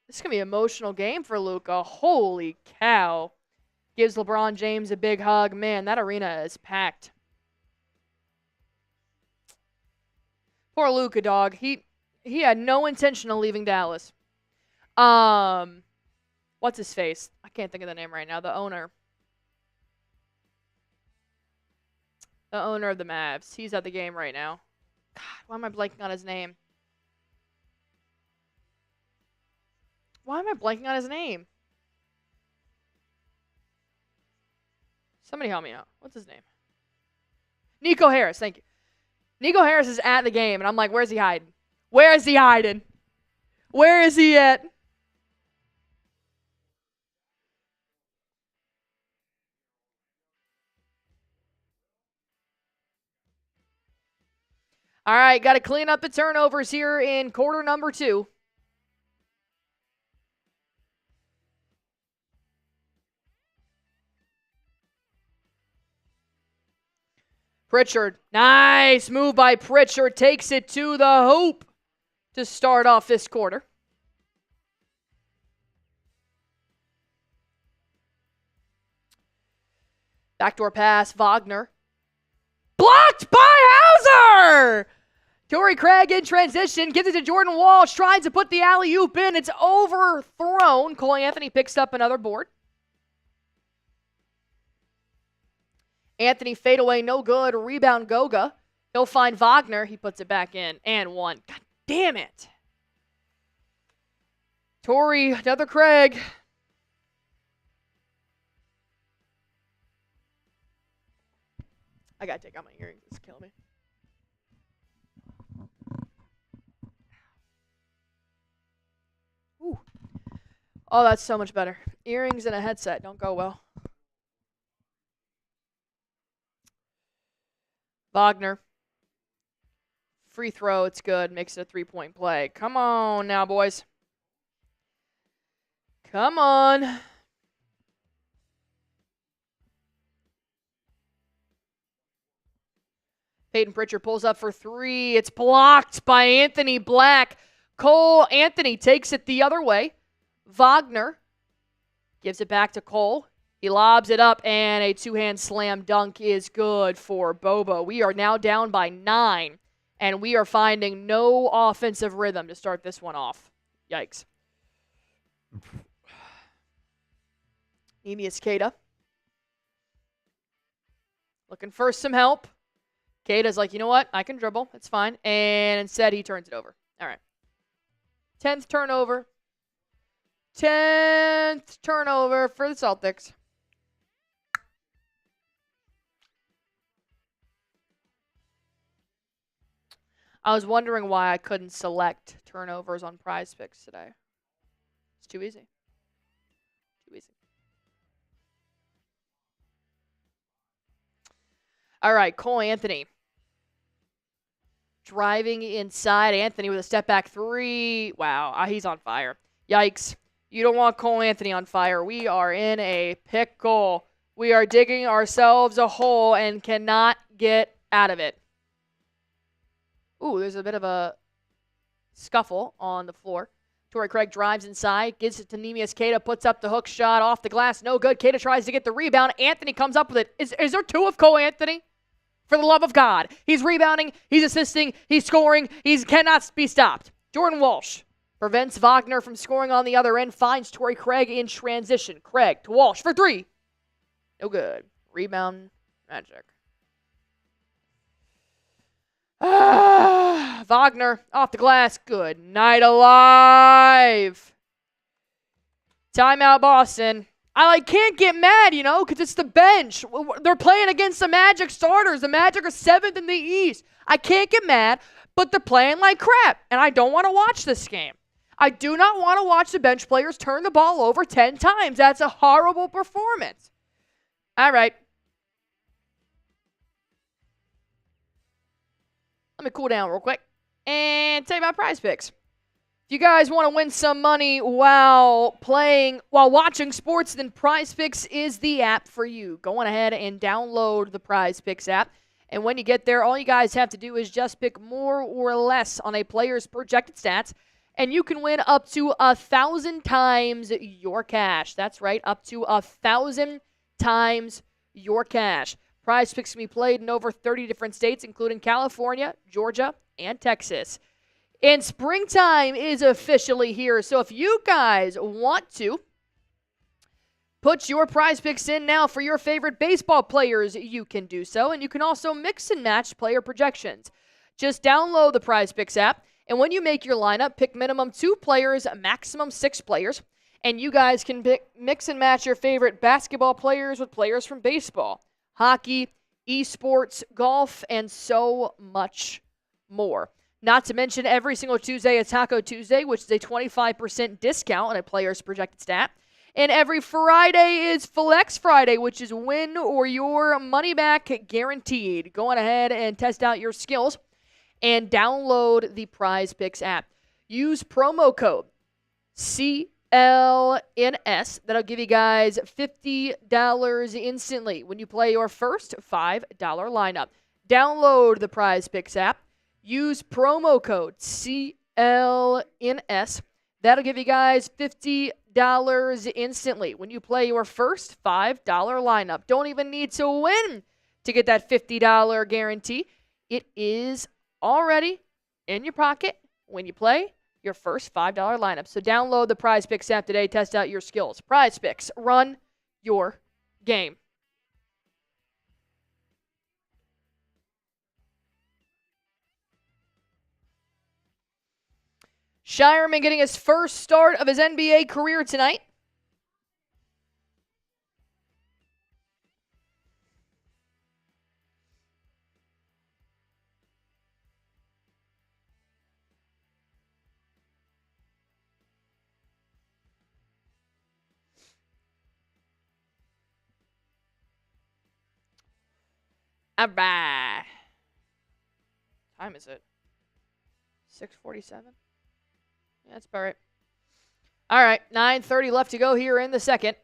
This is going to be an emotional game for Luka. Holy cow. Gives LeBron James a big hug. Man, that arena is packed. Poor Luka, dog. He had no intention of leaving Dallas. What's his face? I can't think of the name right now. The owner. The owner of the Mavs. He's at the game right now. God, why am I blanking on his name? Why am I blanking on his name? Somebody help me out. What's his name? Nico Harris. Thank you. Nico Harris is at the game, and I'm like, where's he hiding? Where is he hiding? Where is he at? All right, got to clean up the turnovers here in quarter number 2. Pritchard, nice move by Pritchard, takes it to the hoop to start off this quarter. Backdoor pass, Wagner. Blocked by Hauser! Torrey Craig in transition, gives it to Jordan Walsh, tries to put the alley-oop in. It's overthrown. Cole Anthony picks up another board. Anthony fadeaway, no good. Rebound Goga. He'll find Wagner. He puts it back in. And one. God damn it. Torrey, another Craig. I gotta take out my earrings. It's killing me. Ooh. Oh, that's so much better. Earrings and a headset don't go well. Wagner. Free throw, it's good. Makes it a 3-point play. Come on now, boys. Come on. Peyton Pritchard pulls up for 3. It's blocked by Anthony Black. Cole Anthony takes it the other way. Wagner gives it back to Cole. He lobs it up, and a two-hand slam dunk is good for Bobo. We are now down by 9, and we are finding no offensive rhythm to start this one off. Yikes. Neemias Queta looking for some help. Queta's like, you know what? I can dribble. It's fine. And instead, he turns it over. All right. 10th turnover. 10th turnover for the Celtics. I was wondering why I couldn't select turnovers on Prize Picks today. It's too easy. Too easy. All right, Cole Anthony. Driving inside. Anthony with a step back 3. Wow, he's on fire. Yikes. You don't want Cole Anthony on fire. We are in a pickle. We are digging ourselves a hole and cannot get out of it. Ooh, there's a bit of a scuffle on the floor. Torrey Craig drives inside, gives it to Neemias Queta, puts up the hook shot off the glass. No good. Queta tries to get the rebound. Anthony comes up with it. Is there 2 of Cole Anthony? For the love of God. He's rebounding. He's assisting. He's scoring. He cannot be stopped. Jordan Walsh prevents Wagner from scoring on the other end. Finds Torrey Craig in transition. Craig to Walsh for 3. No good. Rebound. Magic. Wagner off the glass. Good night alive. Timeout Boston. I can't get mad, because it's the bench. They're playing against the Magic starters. The Magic are 7th in the East. I can't get mad, but they're playing like crap, and I don't want to watch this game. I do not want to watch the bench players turn the ball over 10 times. That's a horrible performance. All right. Let me cool down real quick and tell you about Prize Picks. If you guys want to win some money while watching sports, then Prize Picks is the app for you. Go on ahead and download the Prize Picks app. And when you get there, all you guys have to do is just pick more or less on a player's projected stats, and you can win up to 1,000 times your cash. That's right, up to 1,000 times your cash. Prize Picks can be played in over 30 different states, including California, Georgia, and Texas. And springtime is officially here, so if you guys want to put your Prize Picks in now for your favorite baseball players, you can do so, and you can also mix and match player projections. Just download the Prize Picks app, and when you make your lineup, pick minimum 2 players, maximum 6 players, and you guys can mix and match your favorite basketball players with players from baseball, hockey, esports, golf, and so much more. Not to mention, every single Tuesday is Taco Tuesday, which is a 25% discount on a player's projected stat. And every Friday is Flex Friday, which is win or your money back guaranteed. Go on ahead and test out your skills and download the Prize Picks app. Use promo code CLNS. That'll give you guys $50 instantly when you play your first $5 lineup. Download the Prize Picks app. Use promo code CLNS. That'll give you guys $50 instantly when you play your first $5 lineup. Don't even need to win to get that $50 guarantee. It is already in your pocket when you play your first $5 lineup. So download the Prize Picks app today. Test out your skills. Prize Picks. Run your game. Shireman getting his first start of his NBA career tonight. All right. Time is it? 6:47? Yeah, that's about right. All right, 9:30 left to go here in the second.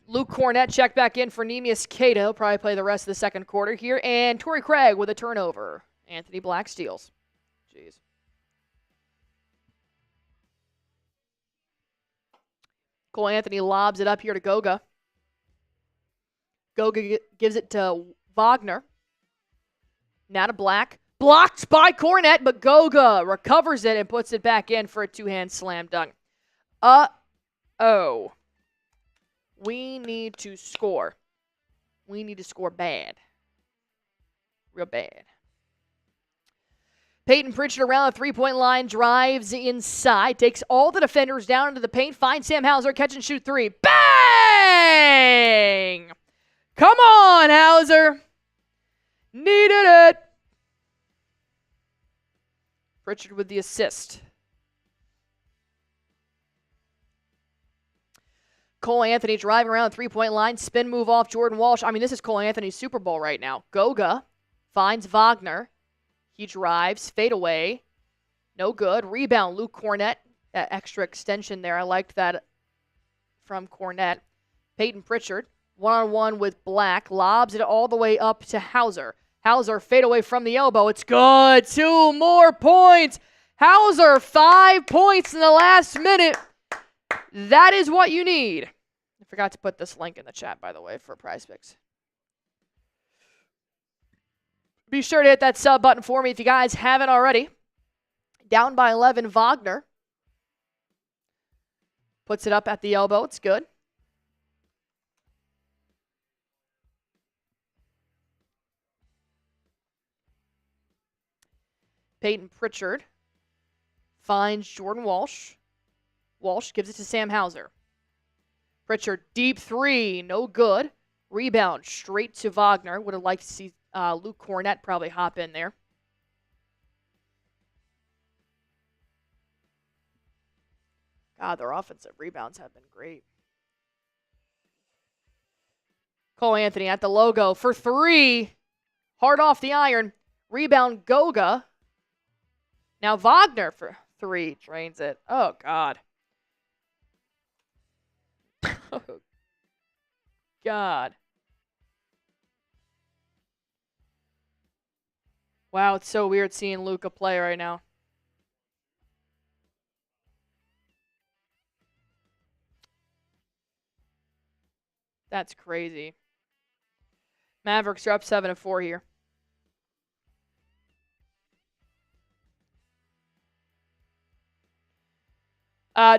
Luke Cornett checked back in for Neemias Queta. He'll probably play the rest of the second quarter here. And Torrey Craig with a turnover. Anthony Black steals. Jeez. Cole Anthony lobs it up here to Goga. Goga gives it to Wagner. Now to Black. Blocked by Cornett, but Goga recovers it and puts it back in for a two-hand slam dunk. Uh-oh. We need to score. We need to score bad. Real bad. Peyton Pritchard around the three-point line, drives inside, takes all the defenders down into the paint, finds Sam Hauser, catch and shoot three. Bang! Come on, Hauser. Needed it. Pritchard with the assist. Cole Anthony driving around the three-point line. Spin move off Jordan Walsh. I mean, this is Cole Anthony's Super Bowl right now. Goga finds Wagner. He drives. Fade away. No good. Rebound, Luke Cornett. That extra extension there. I liked that from Cornett. Peyton Pritchard. One-on-one with Black. Lobs it all the way up to Hauser. Hauser fade away from the elbow. It's good. 2 more points. Hauser, 5 points in the last minute. That is what you need. I forgot to put this link in the chat, by the way, for Prize Picks. Be sure to hit that sub button for me if you guys haven't already. Down by 11, Wagner. Puts it up at the elbow. It's good. Peyton Pritchard finds Jordan Walsh. Walsh gives it to Sam Hauser. Pritchard, deep three, no good. Rebound straight to Wagner. Would have liked to see Luke Cornett probably hop in there. God, their offensive rebounds have been great. Cole Anthony at the logo for three. Hard off the iron. Rebound, Goga. Now Wagner for three. Drains it. Oh, God. Oh, God. Wow, it's so weird seeing Luka play right now. That's crazy. Mavericks are up 7-4 here.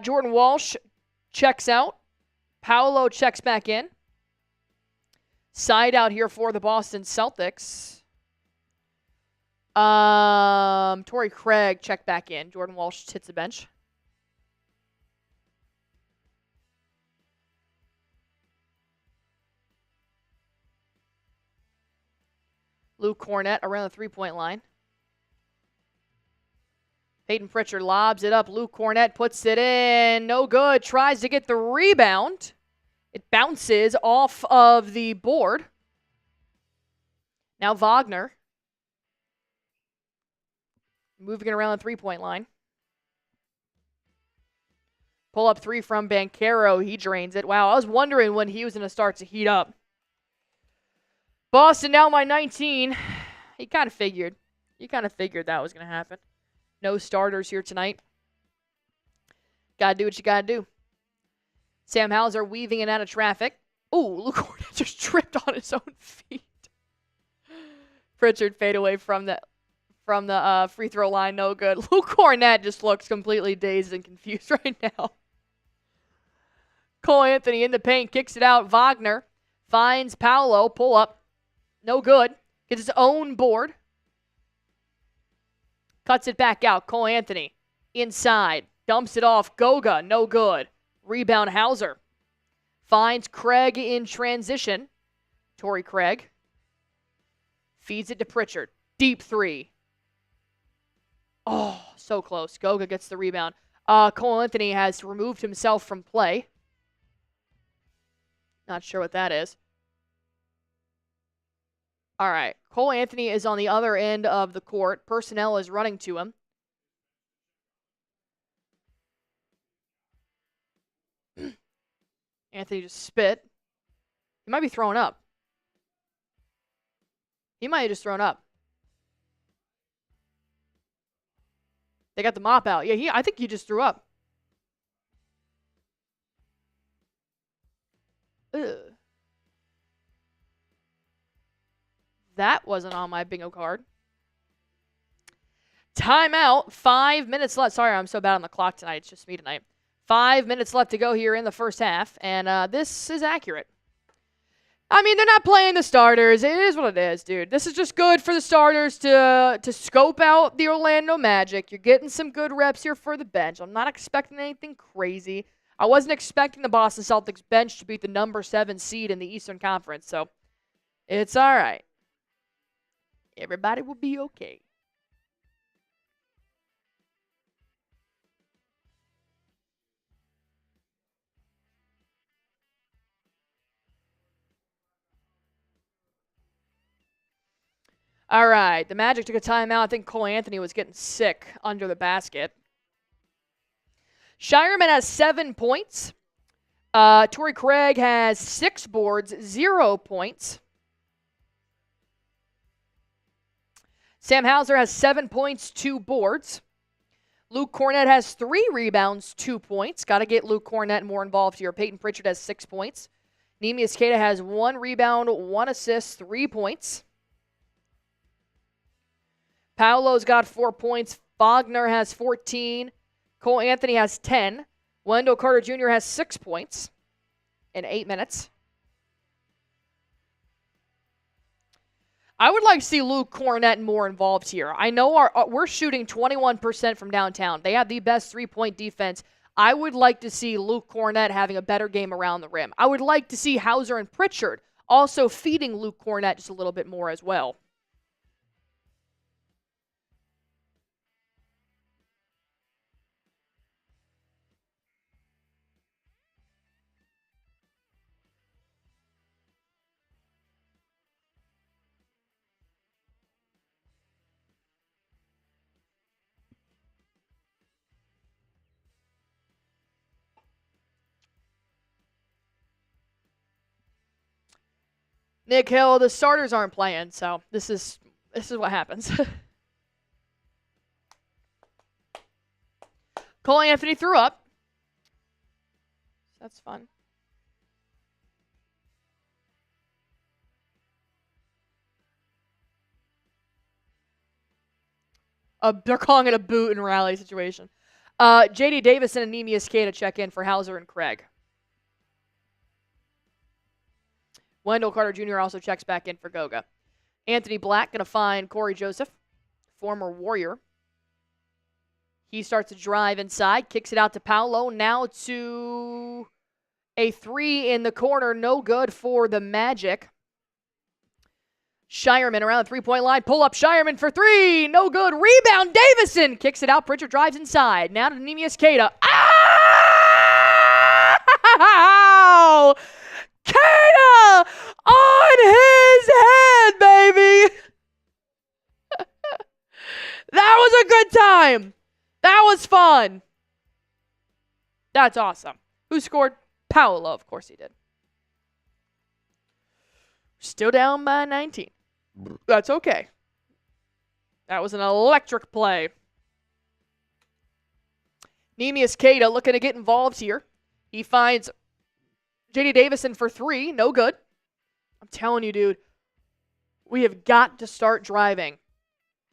Jordan Walsh checks out. Paolo checks back in. Side out here for the Boston Celtics. Torrey Craig checked back in. Jordan Walsh hits the bench. Luke Cornett around the three-point line. Peyton Pritchard lobs it up. Luke Cornett puts it in. No good. Tries to get the rebound. It bounces off of the board. Now Wagner. Moving it around the three-point line. Pull up three from Banchero. He drains it. Wow, I was wondering when he was going to start to heat up. Boston down by 19. You kind of figured that was going to happen. No starters here tonight. Got to do what you got to do. Sam Hauser weaving in out of traffic. Ooh, Luke Cornett just tripped on his own feet. Pritchard fade away from the free throw line. No good. Luke Cornett just looks completely dazed and confused right now. Cole Anthony in the paint. Kicks it out. Wagner finds Paolo. Pull up. No good. Gets his own board. Cuts it back out. Cole Anthony inside. Dumps it off. Goga, no good. Rebound Hauser. Finds Craig in transition. Torrey Craig. Feeds it to Pritchard. Deep three. Oh, so close. Goga gets the rebound. Cole Anthony has removed himself from play. Not sure what that is. All right. Cole Anthony is on the other end of the court. Personnel is running to him. Anthony just spit. He might be throwing up. He might have just thrown up. They got the mop out. Yeah, I think he just threw up. Ugh. That wasn't on my bingo card. Timeout. 5 minutes left. Sorry, I'm so bad on the clock tonight. It's just me tonight. 5 minutes left to go here in the first half, and this is accurate. I mean, they're not playing the starters. It is what it is, dude. This is just good for the starters to scope out the Orlando Magic. You're getting some good reps here for the bench. I'm not expecting anything crazy. I wasn't expecting the Boston Celtics bench to beat the number 7 seed in the Eastern Conference, so it's all right. Everybody will be okay. All right, the Magic took a timeout. I think Cole Anthony was getting sick under the basket. Shireman has 7 points. Torrey Craig has 6 boards, 0 points. Sam Hauser has 7 points, 2 boards. Luke Cornett has 3 rebounds, 2 points. Got to get Luke Cornett more involved here. Peyton Pritchard has 6 points. Neemias Queta has 1 rebound, 1 assist, 3 points. Paolo's got 4 points. Wagner has 14. Cole Anthony has 10. Wendell Carter Jr. has 6 points in 8 minutes. I would like to see Luke Cornett more involved here. I know we're shooting 21% from downtown. They have the best three-point defense. I would like to see Luke Cornett having a better game around the rim. I would like to see Hauser and Pritchard also feeding Luke Cornett just a little bit more as well. Nick Hill, the starters aren't playing, so this is what happens. Cole Anthony threw up. That's fun. They're calling it a boot and rally situation. J.D. Davison and Neemias Queta check in for Hauser and Craig. Wendell Carter Jr. also checks back in for Goga. Anthony Black going to find Corey Joseph, former Warrior. He starts to drive inside, kicks it out to Paolo. Now to a 3 in the corner. No good for the Magic. Shireman around the three-point line. Pull up Shireman for 3. No good. Rebound. Davison kicks it out. Pritchard drives inside. Now to Neemias Queta. Ow! Queta on his head, baby. That was a good time. That was fun. That's awesome. Who scored? Paolo, of course he did. Still down by 19. That's okay. That was an electric play. Neemias Queta looking to get involved here. He finds J.D. Davison for 3. No good. I'm telling you, dude. We have got to start driving.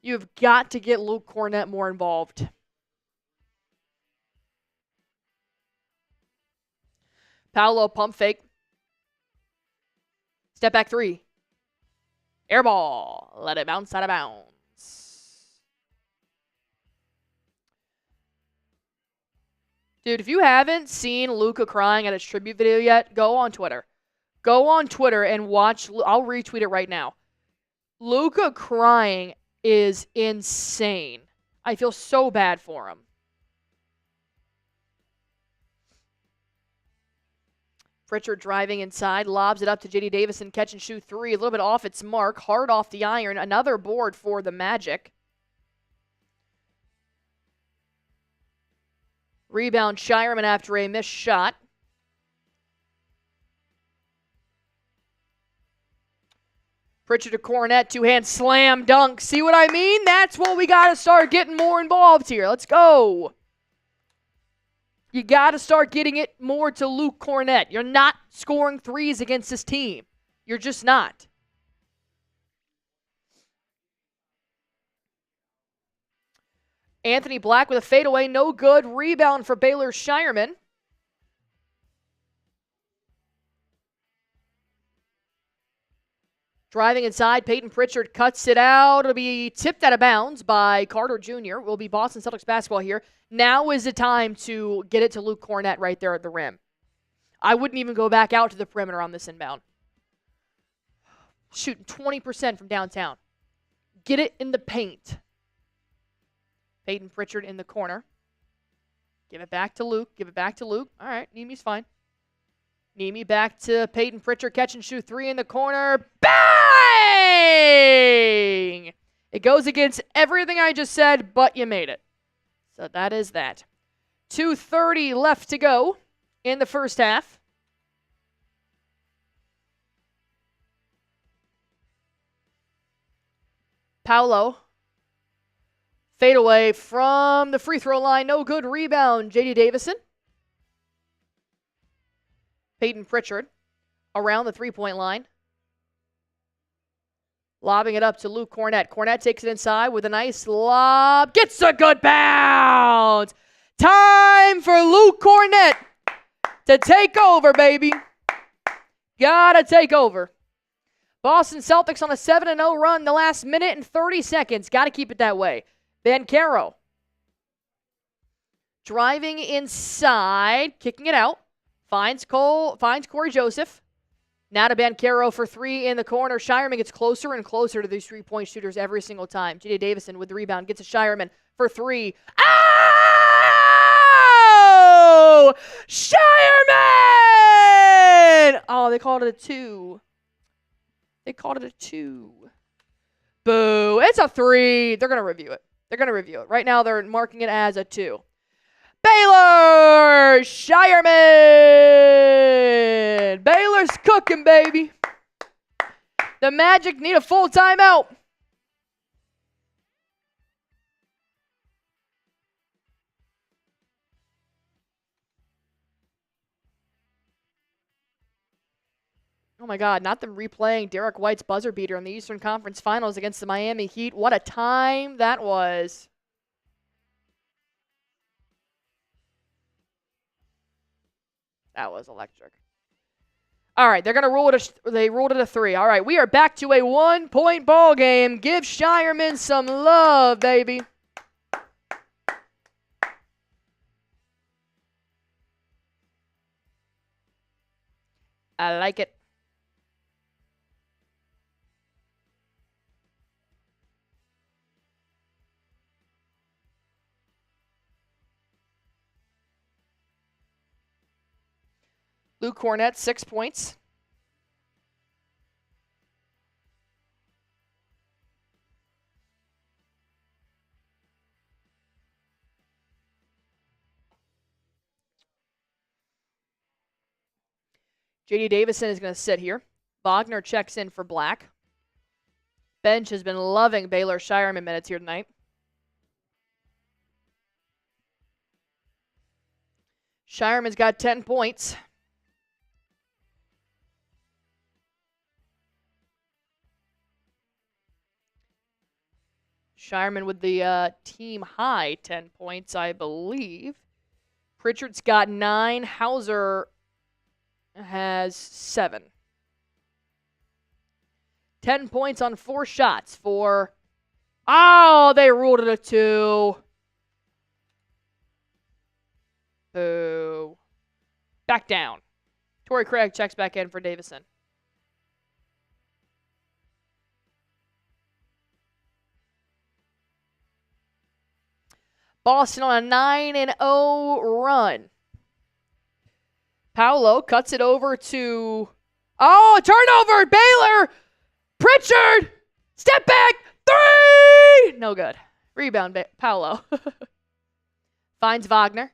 You've got to get Luke Cornett more involved. Paolo pump fake. Step back 3. Air ball. Let it bounce out of bounds. Dude, if you haven't seen Luka crying at his tribute video yet, go on Twitter. Go on Twitter and watch. I'll retweet it right now. Luka crying is insane. I feel so bad for him. Pritchard driving inside, lobs it up to J.D. Davison, catch and shoot three, a little bit off its mark, hard off the iron, another board for the Magic. Rebound Shireman after a missed shot. Pritchard to Cornet, two-hand slam dunk. See what I mean? That's what we got to start getting more involved here. Let's go. You got to start getting it more to Luke Cornet. You're not scoring threes against this team. You're just not. Anthony Black with a fadeaway, no good. Rebound for Baylor Shireman. Driving inside, Peyton Pritchard cuts it out. It'll be tipped out of bounds by Carter Jr. Will be Boston Celtics basketball here. Now is the time to get it to Luke Cornet right there at the rim. I wouldn't even go back out to the perimeter on this inbound. Shooting 20% from downtown. Get it in the paint. Peyton Pritchard in the corner. Give it back to Luke. Give it back to Luke. All right, Nemi's fine. Nemi back to Peyton Pritchard. Catch and shoot three in the corner. Bang! It goes against everything I just said, but you made it. So that is that. 2:30 left to go in the first half. Paolo. Fade away from the free throw line. No good. Rebound. J.D. Davison. Peyton Pritchard around the three-point line. Lobbing it up to Luke Cornet. Cornet takes it inside with a nice lob. Gets a good bounce. Time for Luke Cornet to take over, baby. Gotta take over. Boston Celtics on a 7-0 run the last minute and 30 seconds. Gotta keep it that way. Banchero. Driving inside. Kicking it out. Finds Corey Joseph. Now to Banchero for three in the corner. Shireman gets closer and closer to these three-point shooters every single time. J.D. Davison with the rebound. Gets a Shireman for three. Oh! Shireman! Oh, they called it a two. They called it a two. Boo. It's a three. They're going to review it. Right now they're marking it as a two. Baylor Shireman. Baylor's cooking, baby. The Magic need a full timeout. Oh my God, not them replaying Derrick White's buzzer beater in the Eastern Conference Finals against the Miami Heat. What a time that was. That was electric. All right, they're going to rule it. They ruled it a three. All right, we are back to a 1-point ball game. Give Shireman some love, baby. I like it. Luke Cornet, 6 points. J.D. Davison is going to sit here. Wagner checks in for Black. Bench has been loving Baylor Shireman minutes here tonight. Shireman's got 10 points. Shireman with the team high 10 points, I believe. Pritchard's got 9. Hauser has 7. 10 points on 4 shots for... Oh, they ruled it a 2. Boo. Back down. Torrey Craig checks back in for Davison. Boston on a 9-0 run. Paolo cuts it over to... Oh, turnover! Baylor! Pritchard! Step back! 3! No good. Rebound, Paolo. Finds Wagner.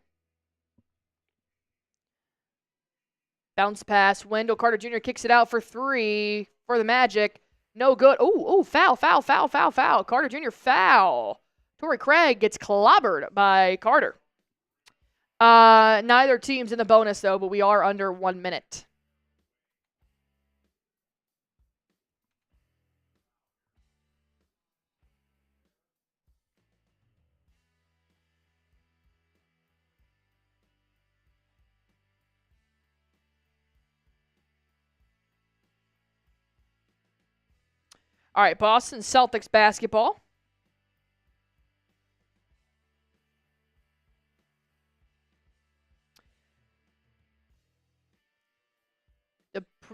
Bounce pass. Wendell Carter Jr. kicks it out for 3 for the Magic. No good. Oh, foul. Carter Jr. foul. Torrey Craig gets clobbered by Carter. Neither team's in the bonus, though, but we are under 1 minute. All right, Boston Celtics basketball.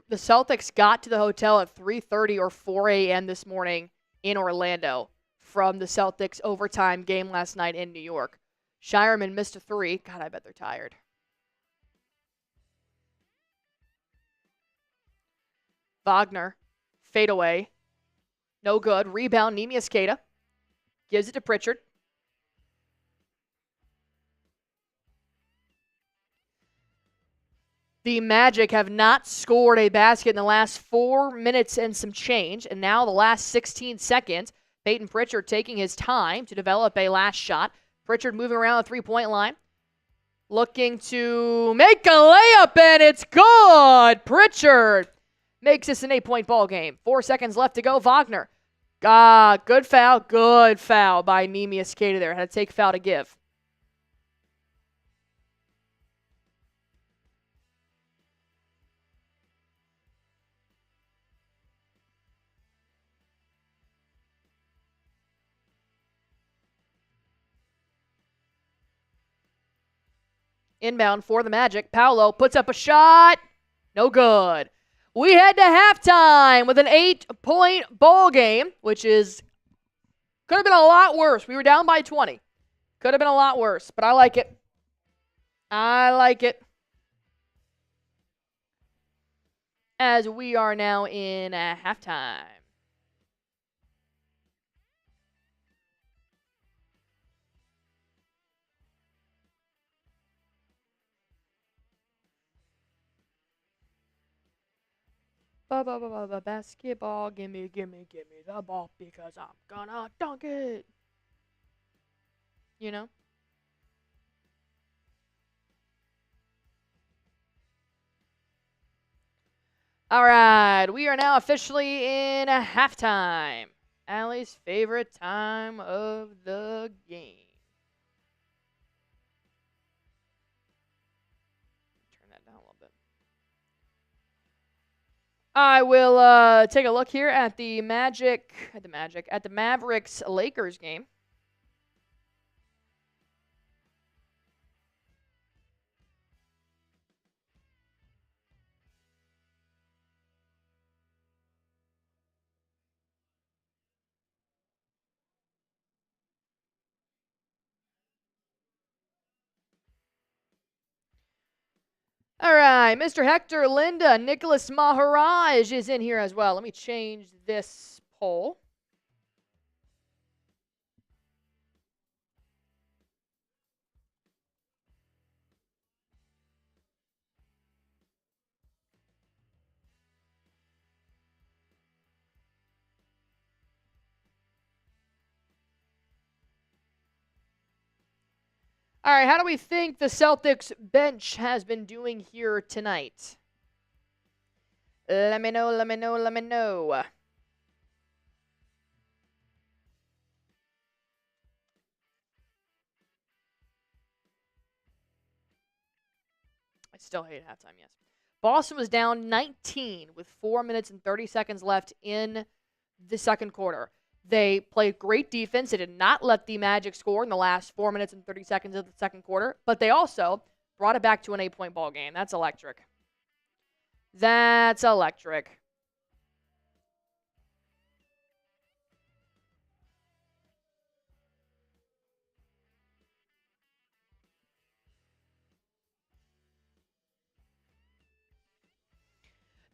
The Celtics got to the hotel at 3:30 or 4 a.m. this morning in Orlando from the Celtics overtime game last night in New York. Shireman missed a 3. God, I bet they're tired. Wagner, fadeaway. No good. Rebound, Neemias Queta. Gives it to Pritchard. The Magic have not scored a basket in the last 4 minutes and some change. And now the last 16 seconds, Peyton Pritchard taking his time to develop a last shot. Pritchard moving around the three-point line. Looking to make a layup, and it's good. Pritchard makes this an 8-point ball game. 4 seconds left to go. Wagner. Good foul. Good foul by Neemias Queta there. Had to take foul to give. Inbound for the Magic. Paolo puts up a shot. No good. We head to halftime with an 8-point ball game, which could have been a lot worse. We were down by 20. Could have been a lot worse, but I like it. I like it. As we are now in halftime. Basketball, gimme the ball because I'm gonna dunk it. You know? All right, we are now officially in halftime. Allie's favorite time of the game. Turn that down a little bit. I will take a look here at the Mavericks Lakers game. All right, Mr. Hector Linda, Nicholas Maharaj is in here as well. Let me change this poll. All right, how do we think the Celtics bench has been doing here tonight? Let me know. I still hate halftime, yes. Boston was down 19 with 4 minutes and 30 seconds left in the second quarter. They played great defense. They did not let the Magic score in the last 4 minutes and 30 seconds of the second quarter, but they also Brought it back to an 8-point ball game. That's electric. That's electric.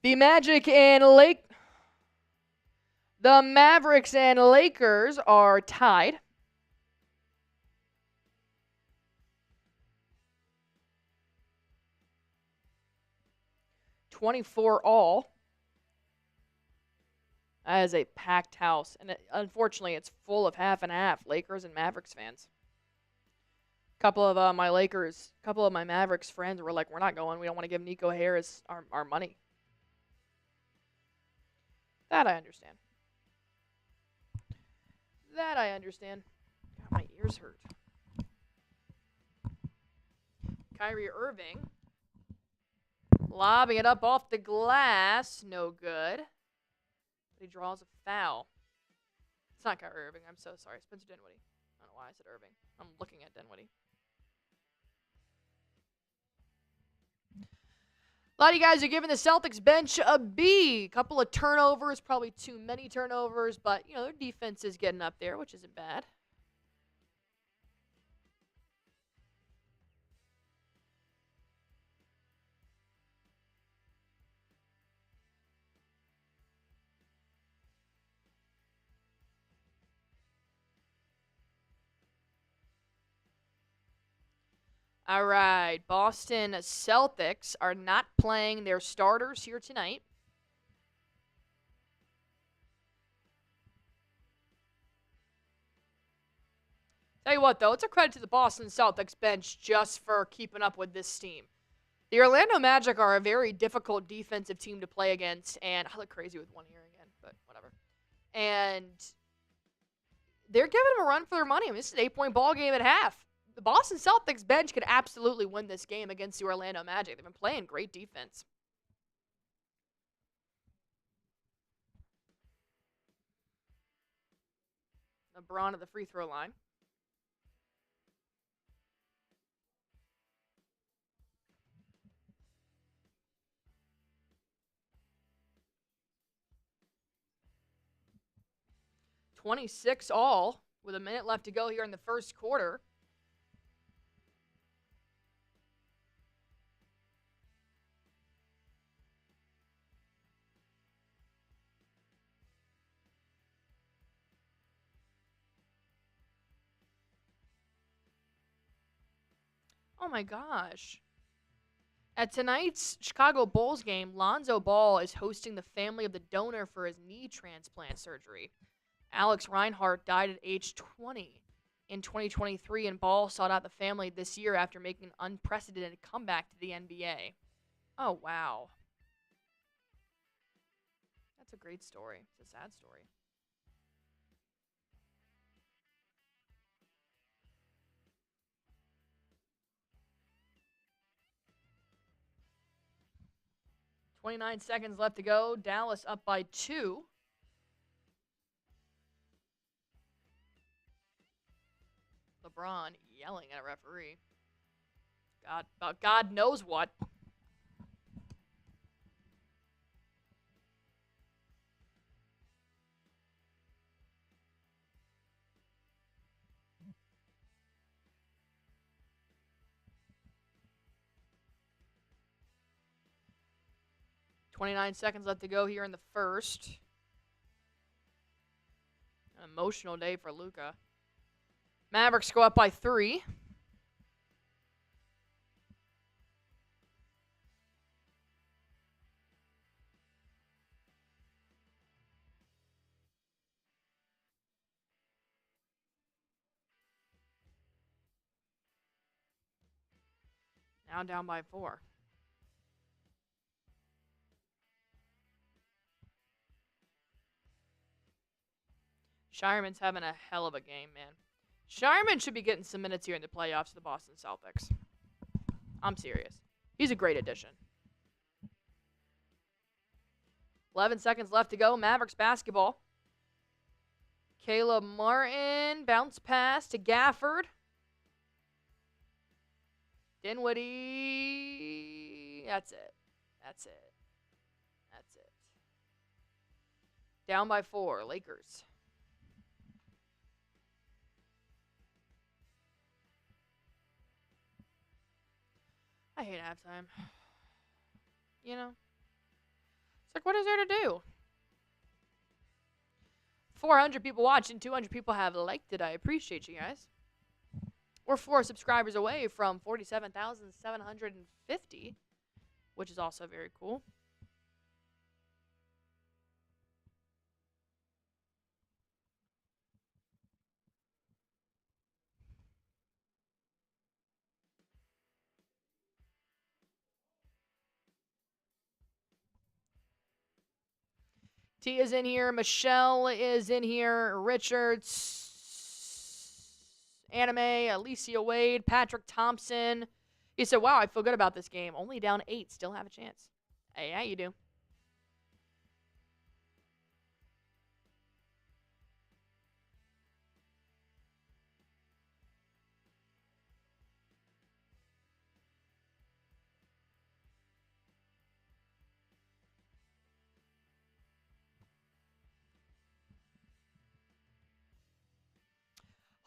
The Mavericks and Lakers are tied. $24-all. That is a packed house. And unfortunately, it's full of half and half, Lakers and Mavericks fans. A couple of my Mavericks friends were like, we're not going. We don't want to give Nico Harris our money. That I understand. God, my ears hurt. Kyrie Irving. Lobbing it up off the glass. No good. But he draws a foul. It's not Kyrie Irving. I'm so sorry. Spencer Dinwiddie. I don't know why I said Irving. I'm looking at Dinwiddie. A lot of you guys are giving the Celtics bench a B. Couple of turnovers, probably too many turnovers, but, their defense is getting up there, which isn't bad. All right, Boston Celtics are not playing their starters here tonight. Tell you what, though, it's a credit to the Boston Celtics bench just for keeping up with this team. The Orlando Magic are a very difficult defensive team to play against, and I look crazy with one ear again, but whatever. And they're giving them a run for their money. I mean, this is an 8-point ball game at half. The Boston Celtics bench could absolutely win this game against the Orlando Magic. They've been playing great defense. LeBron at the free throw line. $26-all with a minute left to go here in the first quarter. Oh my gosh. At tonight's Chicago Bulls game, Lonzo Ball is hosting the family of the donor for his knee transplant surgery. Alex Reinhart died at age 20 in 2023, and Ball sought out the family this year after making an unprecedented comeback to the NBA. Oh, wow. That's a great story. It's a sad story. .29 seconds left to go. Dallas up by 2. LeBron yelling at a referee. About God knows what. .29 seconds left to go here in the first. An emotional day for Luka. Mavericks go up by 3. Now down by 4. Shireman's having a hell of a game, man. Shireman should be getting some minutes here in the playoffs to the Boston Celtics. I'm serious. He's a great addition. 11 seconds left to go. Mavericks basketball. Caleb Martin. Bounce pass to Gafford. Dinwiddie. That's it. That's it. That's it. Down by 4, Lakers. I hate halftime. You know? It's like, what is there to do? 400 people watching, 200 people have liked it. I appreciate you guys. We're 4 subscribers away from 47,750, which is also very cool. T is in here. Michelle is in here. Richards, Anime, Alicia Wade, Patrick Thompson. He said, wow, I feel good about this game. Only down 8. Still have a chance. Hey, yeah, you do.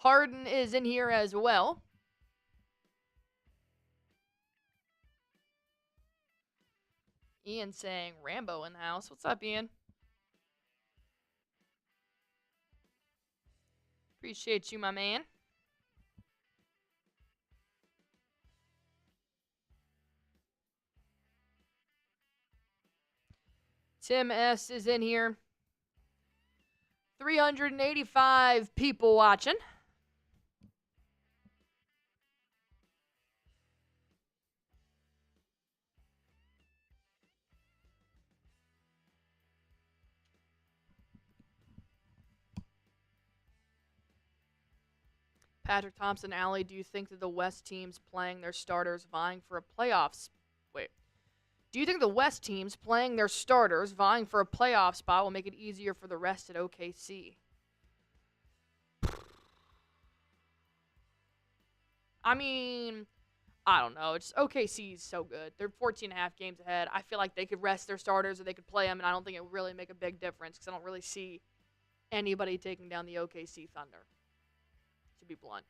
Harden is in here as well. Ian saying Rambo in the house. What's up, Ian? Appreciate you, my man. Tim S is in here. 385 people watching. Patrick Thompson, Allie, do you think that the West teams playing their starters vying for a playoffs? Wait. Do you think the West teams playing their starters vying for a playoff spot will make it easier for the rest at OKC? I mean, I don't know. It's OKC's so good. They're 14 and a half games ahead. I feel like they could rest their starters or they could play them, and I don't think it would really make a big difference because I don't really see anybody taking down the OKC Thunder, to be blunt.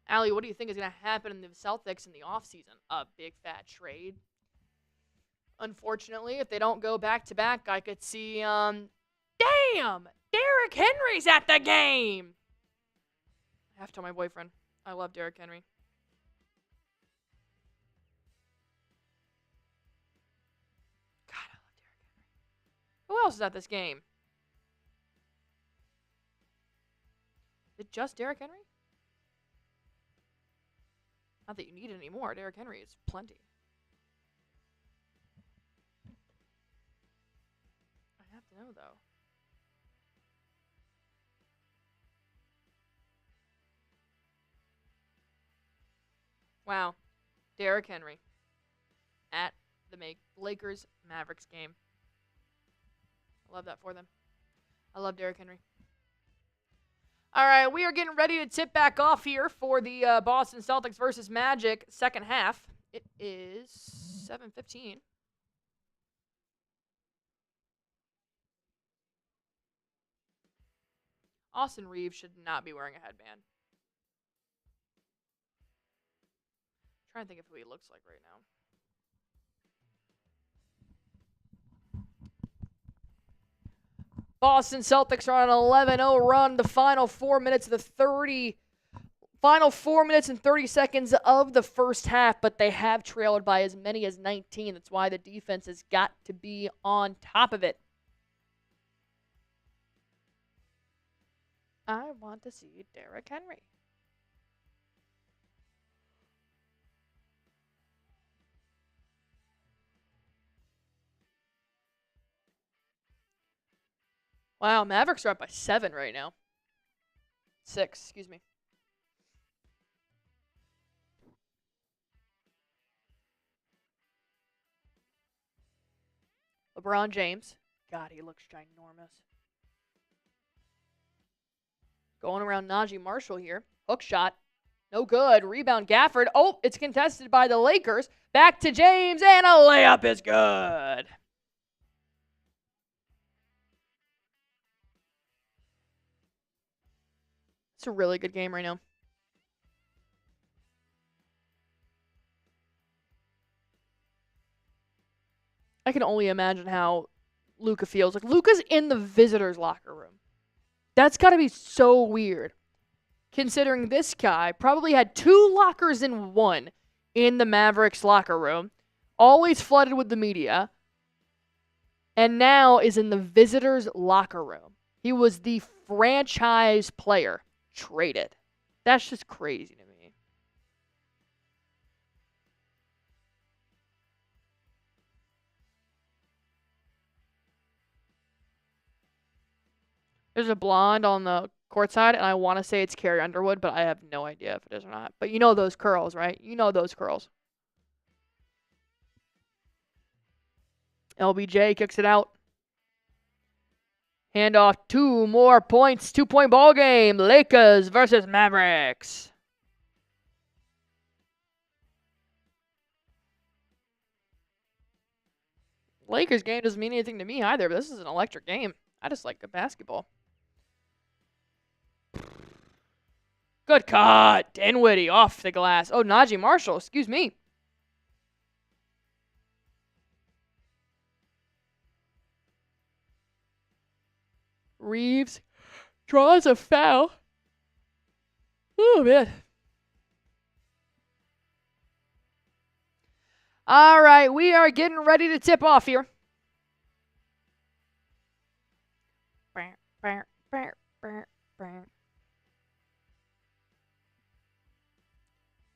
Allie, what do you think is going to happen in the Celtics in the offseason? A big fat trade. Unfortunately, if they don't go back-to-back, I could see, damn! Derrick Henry's at the game! I have to tell my boyfriend. I love Derrick Henry. God, I love Derrick Henry. Who else is at this game? Is it just Derrick Henry? Not that you need it anymore. Derrick Henry is plenty. I have to know, though. Wow. Derrick Henry at the Lakers-Mavericks game. I love that for them. I love Derrick Henry. All right, we are getting ready to tip back off here for the Boston Celtics versus Magic second half. It is 7:15. Austin Reeves should not be wearing a headband. I'm trying to think of who he looks like right now. Boston Celtics are on an 11-0 run. The final 4 minutes of the 30 Final 4 minutes and 30 seconds of the first half, but they have trailed by as many as 19. That's why the defense has got to be on top of it. I want to see Derrick Henry. Wow, Mavericks are up by 7 right now. 6, excuse me. LeBron James. God, he looks ginormous. Going around Najee Marshall here. Hook shot. No good. Rebound Gafford. Oh, it's contested by the Lakers. Back to James, and a layup is good. It's a really good game right now. I can only imagine how Luka feels. Like, Luka's in the visitors' locker room. That's got to be so weird. Considering this guy probably had 2 lockers in one in the Mavericks locker room, always flooded with the media, and now is in the visitors' locker room. He was the franchise player traded. That's just crazy to me. There's a blonde on the court side, and I want to say it's Carrie Underwood, but I have no idea if it is or not. But you know those curls, right? You know those curls. LBJ kicks it out. Handoff, 2 more points. 2-point ball game. Lakers versus Mavericks. Lakers game doesn't mean anything to me either, but this is an electric game. I just like good basketball. Good cut. Dinwiddie off the glass. Oh, Najee Marshall. Excuse me. Reeves draws a foul. Oh, man. All right, we are getting ready to tip off here.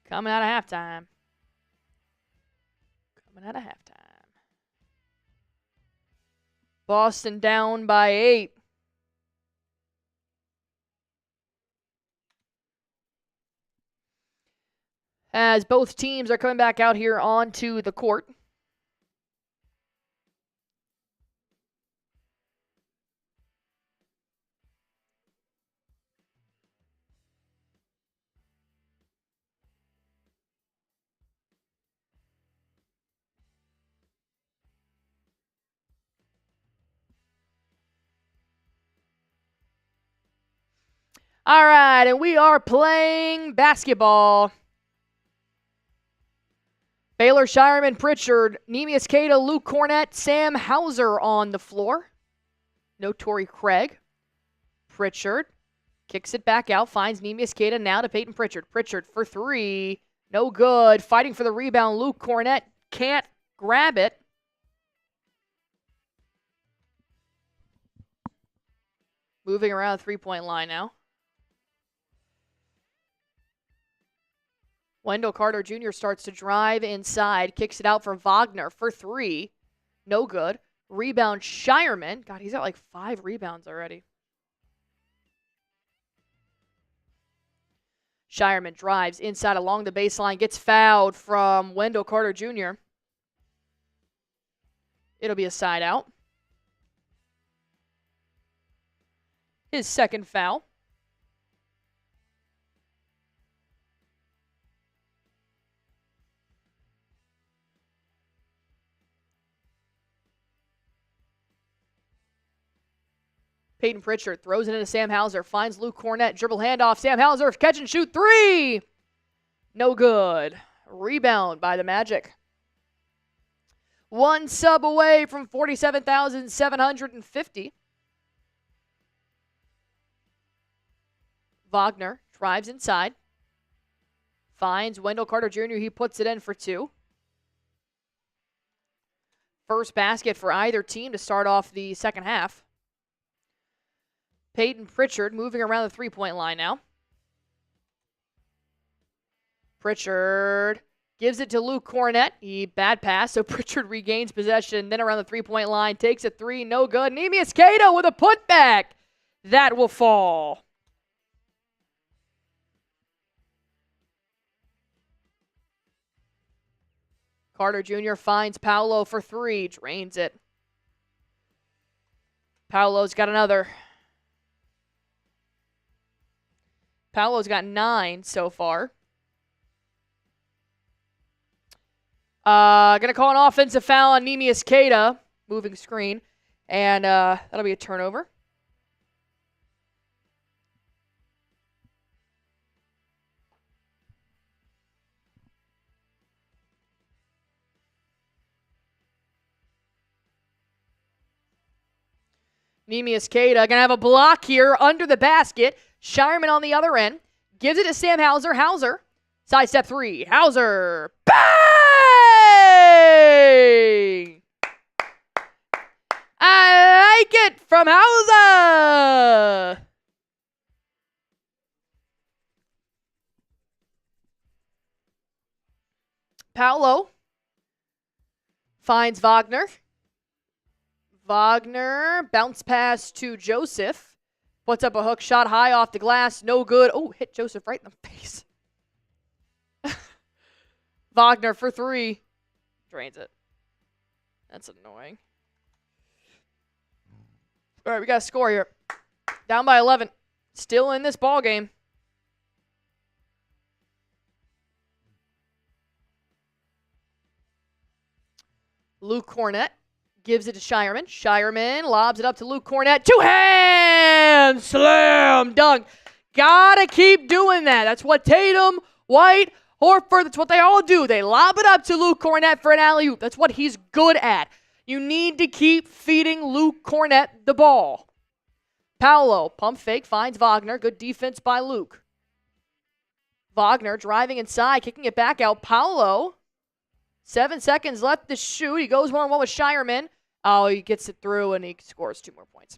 Coming out of halftime. Boston down by 8. As both teams are coming back out here onto the court. All right, and we are playing basketball. Baylor, Shireman, Pritchard, Neemias Queta, Luke Cornett, Sam Hauser on the floor. No Torrey Craig. Pritchard kicks it back out, finds Neemias Queta now to Peyton Pritchard. Pritchard for 3. No good. Fighting for the rebound. Luke Cornett can't grab it. Moving around the 3-point line now. Wendell Carter Jr. starts to drive inside, kicks it out for Wagner for 3. No good. Rebound Shireman. God, he's got like 5 rebounds already. Shireman drives inside along the baseline, gets fouled from Wendell Carter Jr. It'll be a side out. His second foul. Peyton Pritchard throws it into Sam Hauser, finds Luke Cornett, dribble handoff, Sam Hauser, catch and shoot 3! No good. Rebound by the Magic. 1 sub away from 47,750. Wagner drives inside. Finds Wendell Carter Jr. He puts it in for 2. First basket for either team to start off the second half. Peyton Pritchard moving around the 3-point line now. Pritchard gives it to Luke Cornett. Bad pass, so Pritchard regains possession. Then around the 3-point line, takes a 3, no good. Neemias Queta with a putback. That will fall. Carter Jr. finds Paolo for 3, drains it. Paolo's got another. Paolo's got 9 so far. Gonna call an offensive foul on Neemias Queta. Moving screen. And that'll be a turnover. Neemias Queta gonna have a block here under the basket. Shireman on the other end. Gives it to Sam Hauser. Hauser. Sidestep 3. Hauser. Bang! I like it from Hauser. Paolo finds Wagner. Wagner, bounce pass to Joseph. Puts up a hook shot high off the glass. No good. Oh, hit Joseph right in the face. Wagner for 3. Drains it. That's annoying. All right, we got a score here. Down by 11. Still in this ball game. Luke Cornett gives it to Shireman. Shireman lobs it up to Luke Cornett. 2-hand slam dunk. Gotta keep doing that. That's what Tatum, White, Horford, that's what they all do. They lob it up to Luke Cornett for an alley-oop. That's what he's good at. You need to keep feeding Luke Cornett the ball. Paolo, pump fake, finds Wagner. Good defense by Luke. Wagner driving inside, kicking it back out. Paolo, 7 seconds left to shoot. He goes 1-on-1 with Shireman. Oh, he gets it through, and he scores 2 more points.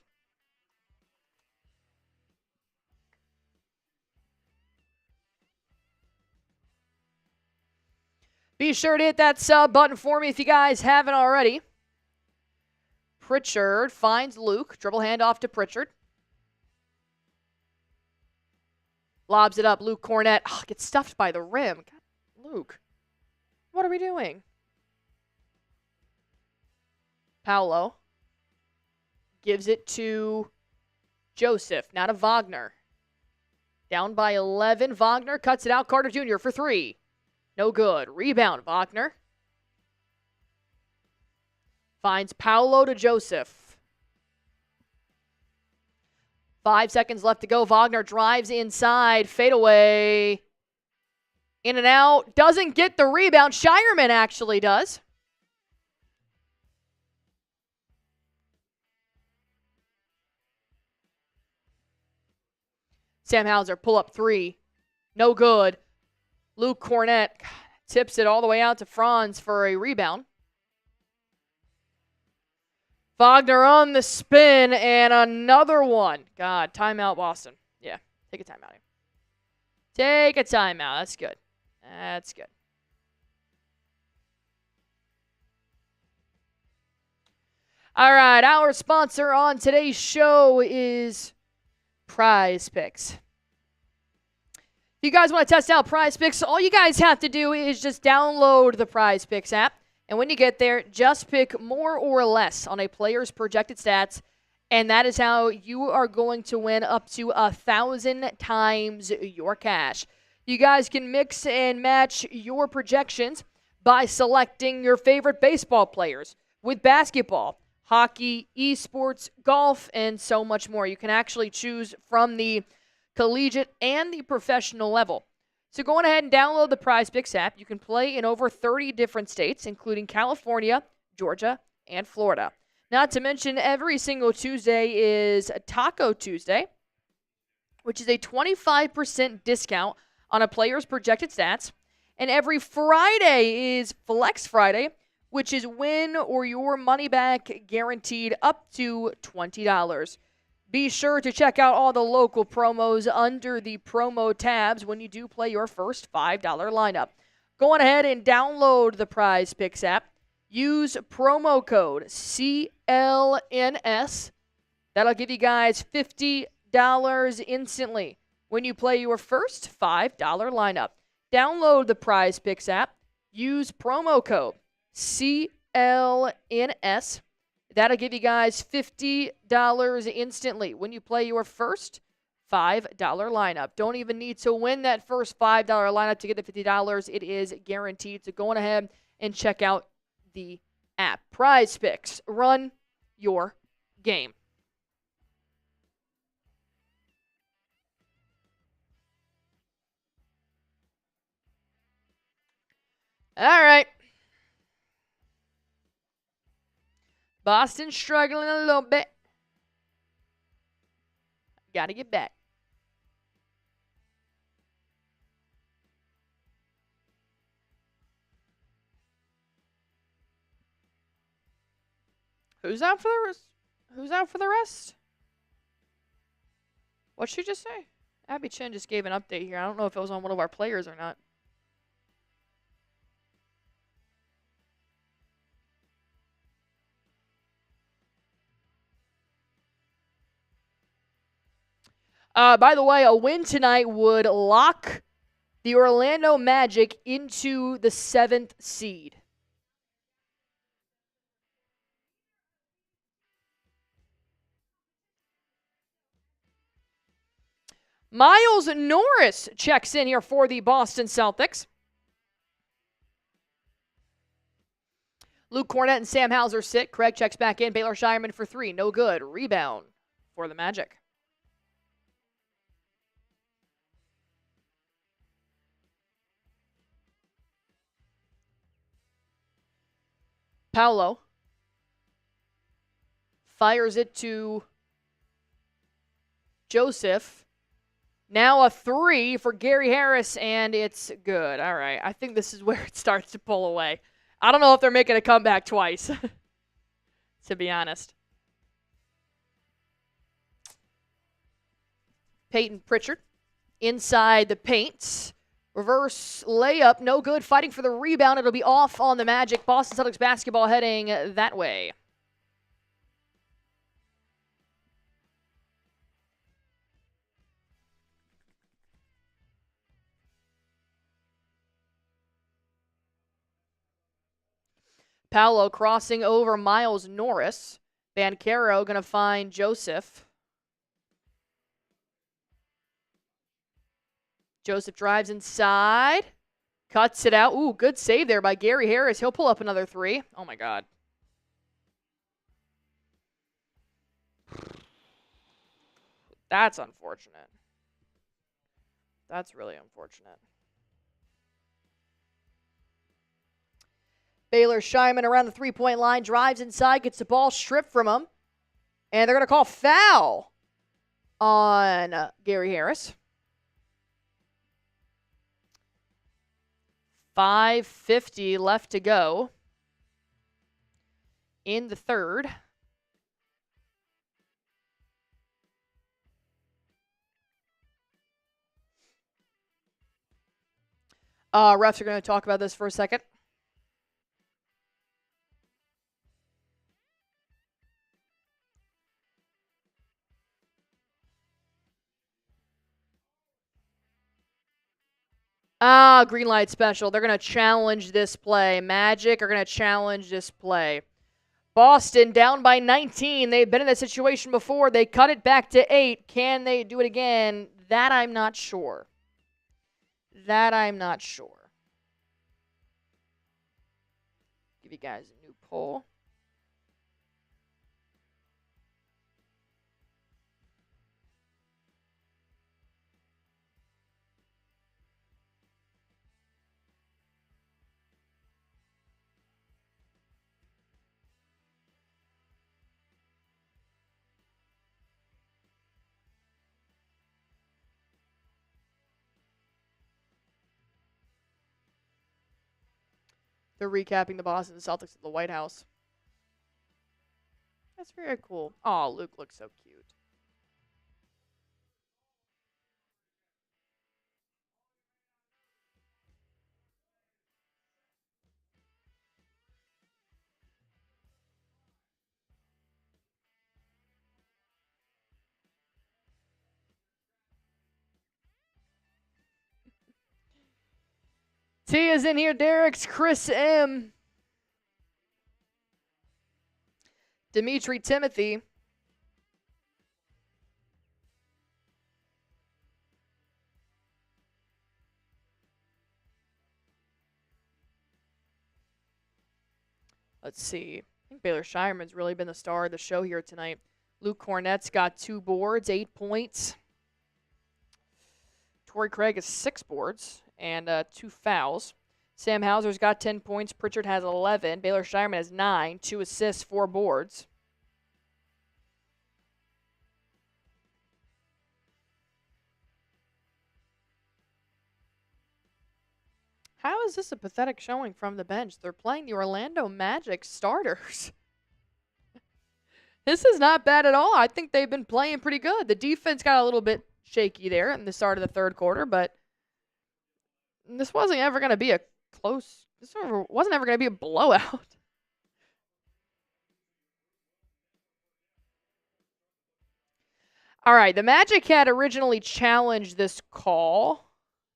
Be sure to hit that sub button for me if you guys haven't already. Pritchard finds Luke. Dribble handoff to Pritchard. Lobs it up. Luke Cornett. Oh, gets stuffed by the rim. God, Luke, what are we doing? Paolo gives it to Joseph. Now to Wagner. Down by 11. Wagner cuts it out. Carter Jr. for 3. No good. Rebound, Wagner. Finds Paolo to Joseph. 5 seconds left to go. Wagner drives inside. Fadeaway. In and out. Doesn't get the rebound. Shireman actually does. Sam Hauser, pull up 3. No good. Luke Cornett tips it all the way out to Franz for a rebound. Wagner on the spin and another one. God, timeout Boston. Yeah, take a timeout here. Take a timeout. That's good. That's good. All right, our sponsor on today's show is Prize Picks. If you guys want to test out Prize Picks, all you guys have to do is just download the Prize Picks app. And when you get there, just pick more or less on a player's projected stats. And that is how you are going to win up to 1,000 times your cash. You guys can mix and match your projections by selecting your favorite baseball players with basketball, hockey, esports, golf, and so much more. You can actually choose from the collegiate and the professional level. So go on ahead and download the Prize Picks app. You can play in over 30 different states, including California, Georgia, and Florida. Not to mention, every single Tuesday is Taco Tuesday, which is a 25% discount on a player's projected stats. And every Friday is Flex Friday, which is win or your money back guaranteed up to $20. Be sure to check out all the local promos under the promo tabs when you do play your first $5 lineup. Go on ahead and download the Prize Picks app. Use promo code CLNS. That'll give you guys $50 instantly when you play your first $5 lineup. Download the Prize Picks app. Use promo code CLNS. That'll give you guys $50 instantly when you play your first $5 lineup. Don't even need to win that first $5 lineup to get the $50. It is guaranteed. So go on ahead and check out the app. Prize Picks. Run your game. All right. Boston struggling a little bit. Got to get back. Who's out for the rest? Who's out for the rest? What'd she just say? Abby Chen just gave an update here. I don't know if it was on one of our players or not. By the way, a win tonight would lock the Orlando Magic into the 7th seed. Miles Norris checks in here for the Boston Celtics. Luke Cornett and Sam Hauser sit. Craig checks back in. Baylor Shireman for 3. No good. Rebound for the Magic. Paolo fires it to Joseph. Now a 3 for Gary Harris, and it's good. All right, I think this is where it starts to pull away. I don't know if they're making a comeback twice, to be honest. Peyton Pritchard inside the paint. Reverse layup, no good. Fighting for the rebound. It'll be off on the Magic. Boston Celtics basketball heading that way. Paolo crossing over Miles Norris. Banchero going to find Joseph. Joseph drives inside. Cuts it out. Ooh, good save there by Gary Harris. He'll pull up another 3. Oh, my God. That's unfortunate. That's really unfortunate. Baylor Shireman around the 3-point line. Drives inside. Gets the ball stripped from him. And they're going to call foul on Gary Harris. 5:50 left to go in the third. Refs are going to talk about this for a second. Green light special. They're going to challenge this play. Magic are going to challenge this play. Boston down by 19. They've been in that situation before. They cut it back to 8. Can they do it again? That I'm not sure. Give you guys a new poll. They're recapping the Boston Celtics at the White House. That's very cool. Oh, Luke looks so cute. T is in here. Derek's Chris M. Dimitri Timothy. Let's see. I think Baylor Shireman's really been the star of the show here tonight. Luke Cornett's got 2 boards, 8 points. Torrey Craig has 6 boards and 2 fouls. Sam Hauser's got 10 points. Pritchard has 11. Baylor Shireman has 9, 2 assists, 4 boards. How is this a pathetic showing from the bench? They're playing the Orlando Magic starters. This is not bad at all. I think they've been playing pretty good. The defense got a little bit shaky there in the start of the third quarter, but this wasn't ever going to be a wasn't ever going to be a blowout. All right, the Magic had originally challenged this call.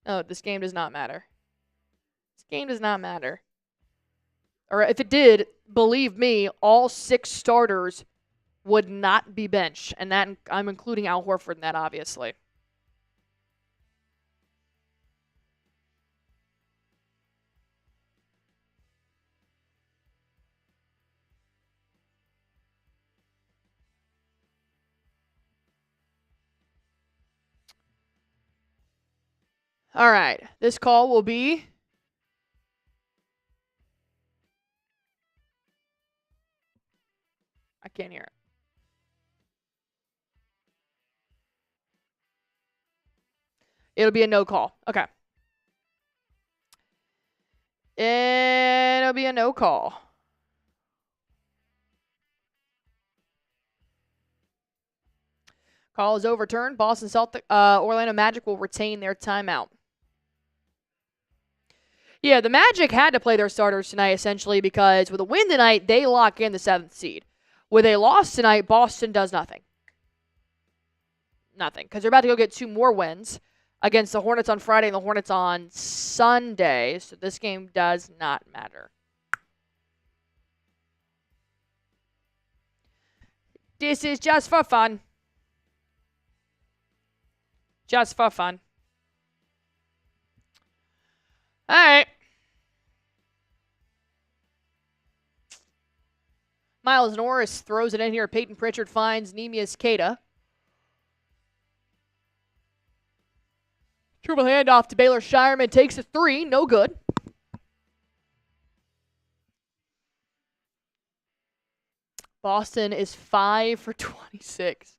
No, this game does not matter. This game does not matter. Or if it did, believe me, all 6 starters would not be benched. And that I'm including Al Horford in that, obviously. All right, this call will be I can't hear it. It'll be a no call. Okay. It'll be a no call. Call is overturned. Boston Celtics, Orlando Magic will retain their timeout. Yeah, the Magic had to play their starters tonight, essentially, because with a win tonight, they lock in the 7th seed. With a loss tonight, Boston does nothing. Nothing, because they're about to go get 2 more wins against the Hornets on Friday and the Hornets on Sunday, so this game does not matter. This is just for fun. Just for fun. All right. Miles Norris throws it in here. Peyton Pritchard finds Neemias Queta. Dribble handoff to Baylor Shireman. Takes a 3. No good. Boston is 5 for 26.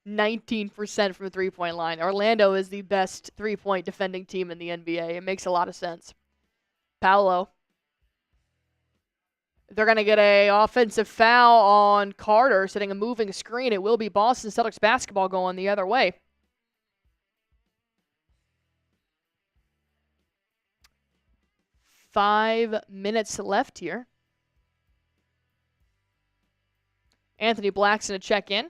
19% from the three-point line. Orlando is the best three-point defending team in the NBA. It makes a lot of sense. Paolo. They're going to get an offensive foul on Carter, setting a moving screen. It will be Boston Celtics basketball going the other way. Five minutes left here. Anthony Black's going to check in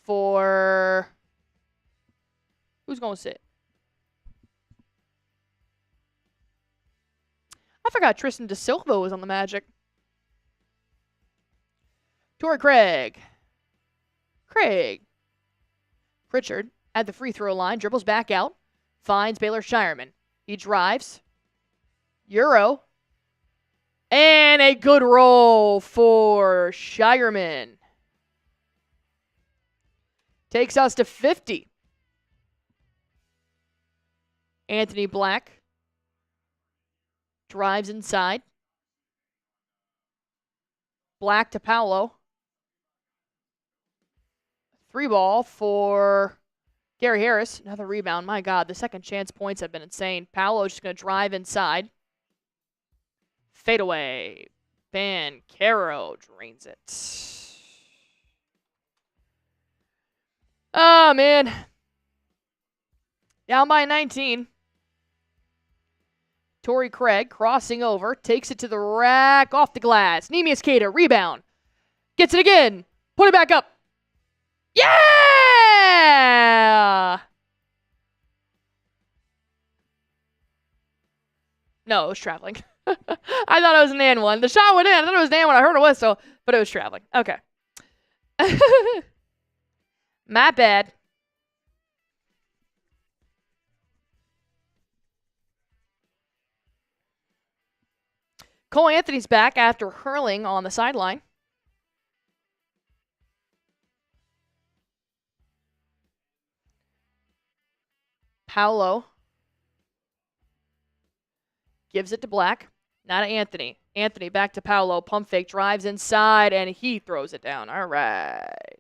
for who's going to sit? I forgot Tristan DeSilva was on the Magic. Torrey Craig. Pritchard at the free throw line, dribbles back out, finds Baylor Shireman. He drives. Euro. And a good roll for Shireman. Takes us to 50. Anthony Black drives inside. Black to Paolo. 3-ball for Gary Harris. Another rebound. My God, the second chance points have been insane. Paolo's just going to drive inside. Fadeaway. Banchero drains it. Oh, man. Down by 19. Torrey Craig crossing over. Takes it to the rack. Off the glass. Neemias Queta. Rebound. Gets it again. Put it back up. Yeah! No, it was traveling. I thought it was an and one. The shot went in. I thought it was an and when I heard a whistle, but it was traveling. Okay. My bad. Cole Anthony's back after hurling on the sideline. Paolo gives it to Black. Now to Anthony. Anthony back to Paolo. Pump fake, drives inside, and he throws it down. All right.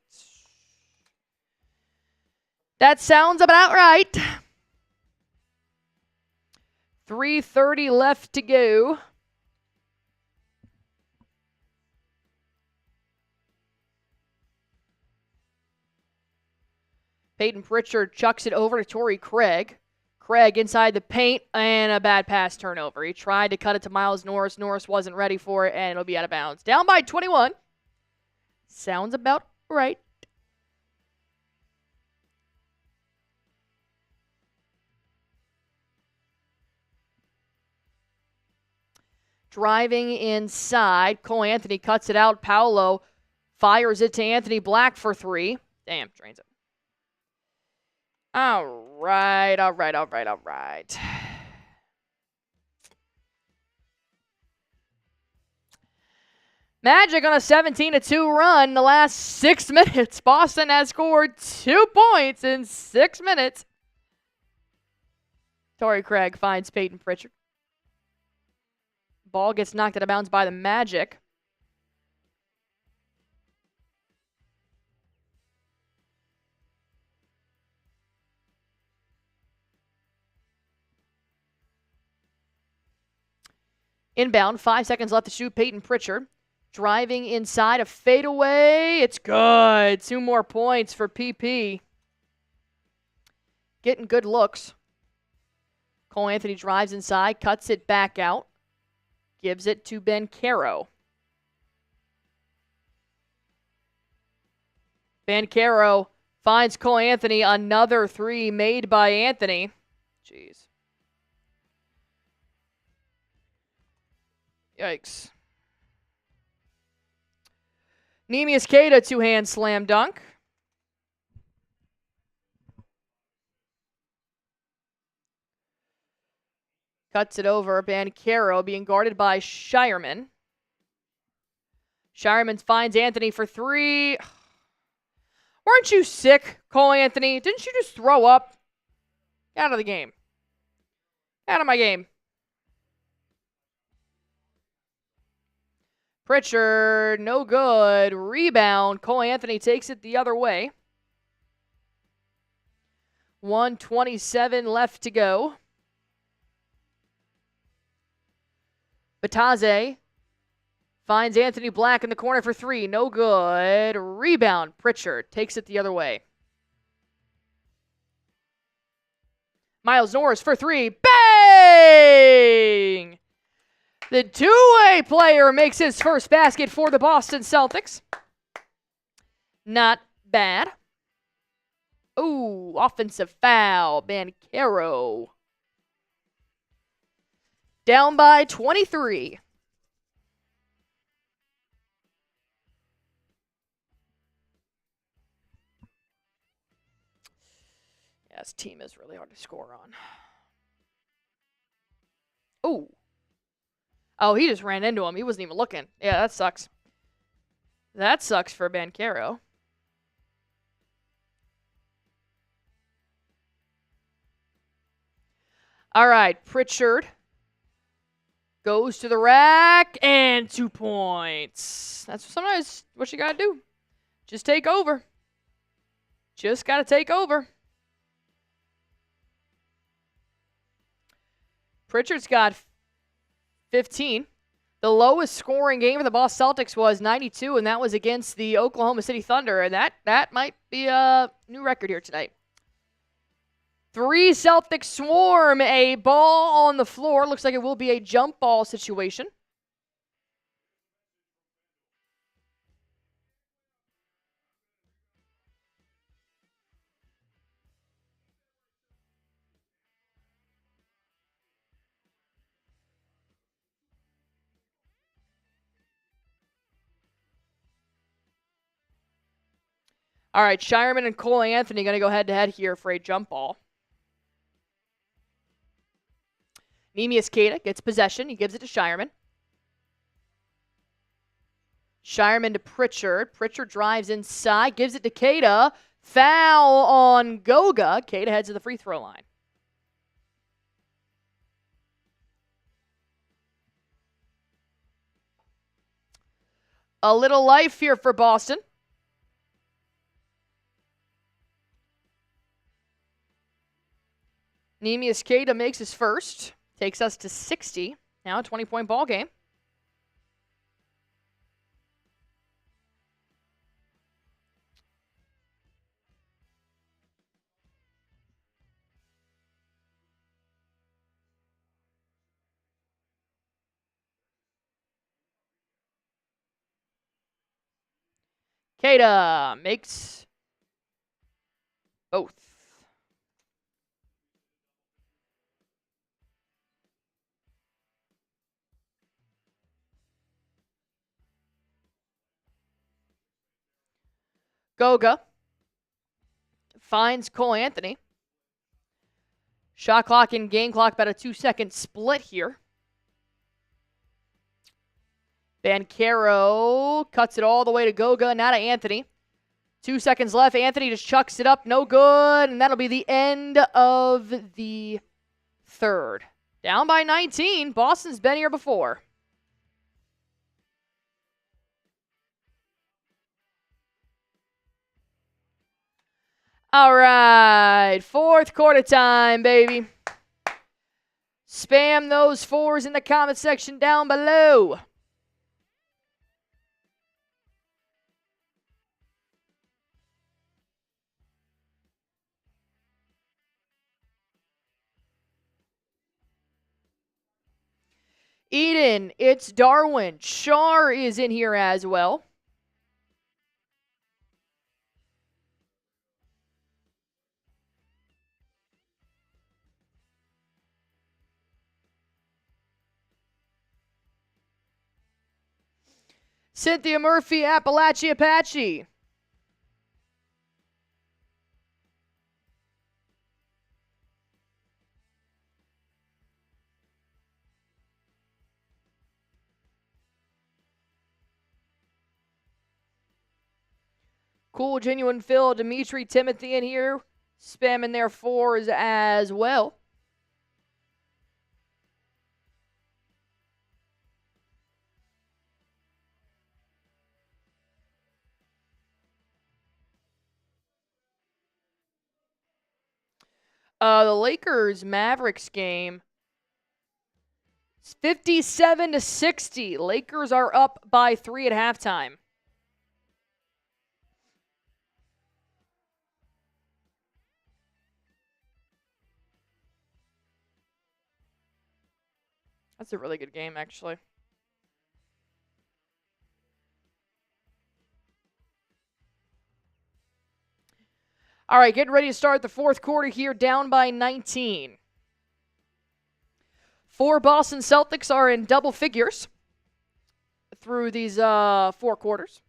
That sounds about right. 3:30 left to go. Peyton Pritchard chucks it over to Torrey Craig. Craig inside the paint, and a bad pass turnover. He tried to cut it to Miles Norris. Norris wasn't ready for it, and it'll be out of bounds. Down by 21. Sounds about right. Driving inside. Cole Anthony cuts it out. Paolo fires it to Anthony Black for three. Damn, drains it. All right. Magic on a 17-2 run in the last 6 minutes. Boston has scored 2 points in 6 minutes. Torrey Craig finds Peyton Pritchard. Ball gets knocked out of bounds by the Magic. Inbound, 5 seconds left to shoot. Peyton Pritchard driving inside, a fadeaway. It's good. 2 more points for PP. Getting good looks. Cole Anthony drives inside, cuts it back out. Gives it to Banchero. Banchero finds Cole Anthony. Another 3 made by Anthony. Jeez. Yikes. Neemias Queta, 2-hand slam dunk. Cuts it over. Banchero being guarded by Shireman. Shireman finds Anthony for 3. Weren't you sick, Cole Anthony? Didn't you just throw up? Get out of the game. Get out of my game. Pritchard, no good. Rebound. Cole Anthony takes it the other way. 1:27 left to go. Bataze finds Anthony Black in the corner for 3. No good. Rebound. Pritchard takes it the other way. Miles Norris for 3. Bang! The two-way player makes his first basket for the Boston Celtics. Not bad. Ooh, offensive foul. Banchero. Down by 23. Yeah, this team is really hard to score on. Ooh. Oh, he just ran into him. He wasn't even looking. Yeah, that sucks. That sucks for Banchero. All right, Pritchard goes to the rack and 2 points. That's sometimes what you got to do. Just take over. Just got to take over. Pritchard's got 15. The lowest scoring game of the Boston Celtics was 92, and that was against the Oklahoma City Thunder, and that might be a new record here tonight. 3 Celtics swarm, a ball on the floor. Looks like it will be a jump ball situation. All right, Shireman and Cole Anthony going to go head-to-head here for a jump ball. Neemias Queta gets possession. He gives it to Shireman. Shireman to Pritchard. Pritchard drives inside, gives it to Queta. Foul on Goga. Queta heads to the free throw line. A little life here for Boston. Neemias Queta makes his first. Takes us to 60. Now a 20-point ball game. Queta makes both. Goga finds Cole Anthony. Shot clock and game clock, about a 2-second split here. Banchero cuts it all the way to Goga, now to Anthony. 2 seconds left. Anthony just chucks it up, no good, and that'll be the end of the third. Down by 19. Boston's been here before. All right, fourth quarter time, baby. Spam those fours in the comment section down below. Eden, it's Darwin. Shar is in here as well. Cynthia Murphy, Appalachia Apache. Cool, Genuine Phil, Dimitri, Timothy in here. Spamming their fours as well. The Lakers-Mavericks game. It's 57-60. Lakers are up by 3 at halftime. That's a really good game, actually. All right, getting ready to start the fourth quarter here, down by 19. 4 Boston Celtics are in double figures through these 4 quarters.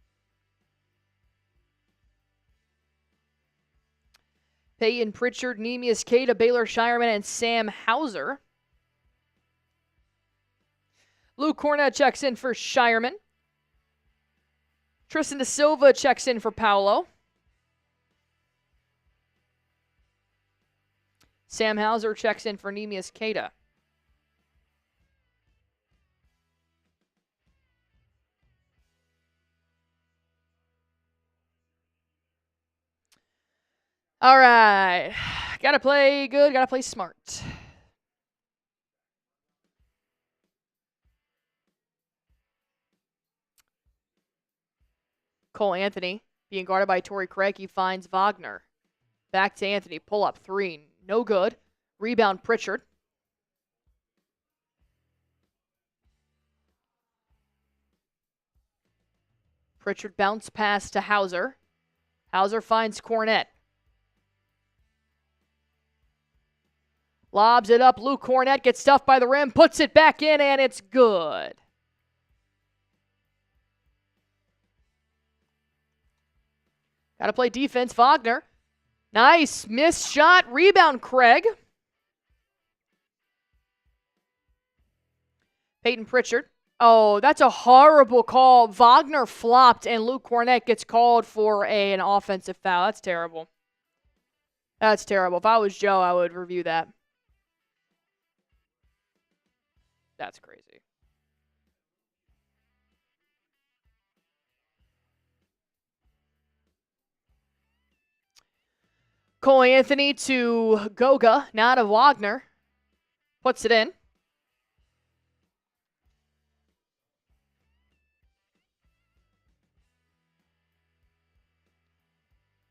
Peyton Pritchard, Neemias Queta, Baylor Shireman, and Sam Hauser. Luke Cornett checks in for Shireman. Tristan Da Silva checks in for Paolo. Sam Hauser checks in for Neemias Queta. All right. Gotta play good, gotta play smart. Cole Anthony being guarded by Torrey Craig. He finds Wagner. Back to Anthony. Pull up 3. No good. Rebound Pritchard. Pritchard bounce pass to Hauser. Hauser finds Cornett. Lobs it up. Luke Cornett gets stuffed by the rim. Puts it back in, and it's good. Got to play defense. Wagner. Nice. Missed shot. Rebound, Craig. Peyton Pritchard. Oh, that's a horrible call. Wagner flopped, and Luke Cornett gets called for an offensive foul. That's terrible. That's terrible. If I was Joe, I would review that. That's crazy. Cole Anthony to Goga, now to Wagner. Puts it in.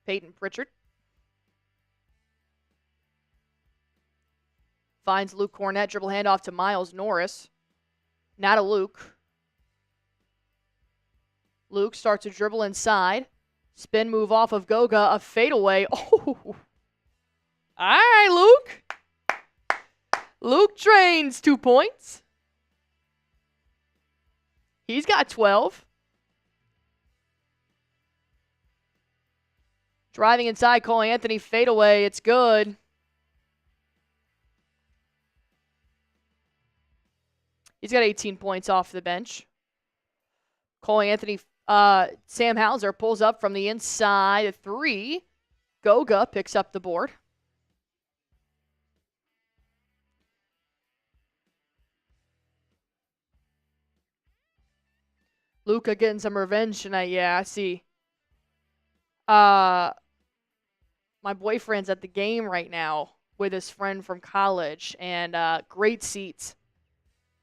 Peyton Pritchard. Finds Luke Cornett. Dribble handoff to Miles Norris. Now to Luke. Luke starts to dribble inside. Spin move off of Goga. A fadeaway. Oh. All right, Luke. Luke drains 2 points. He's got 12. Driving inside, Cole Anthony, fadeaway. It's good. He's got 18 points off the bench. Cole Anthony, Sam Hauser pulls up from the inside. A 3. Goga picks up the board. Luka getting some revenge tonight. Yeah, I see. My boyfriend's at the game right now with his friend from college, and great seats.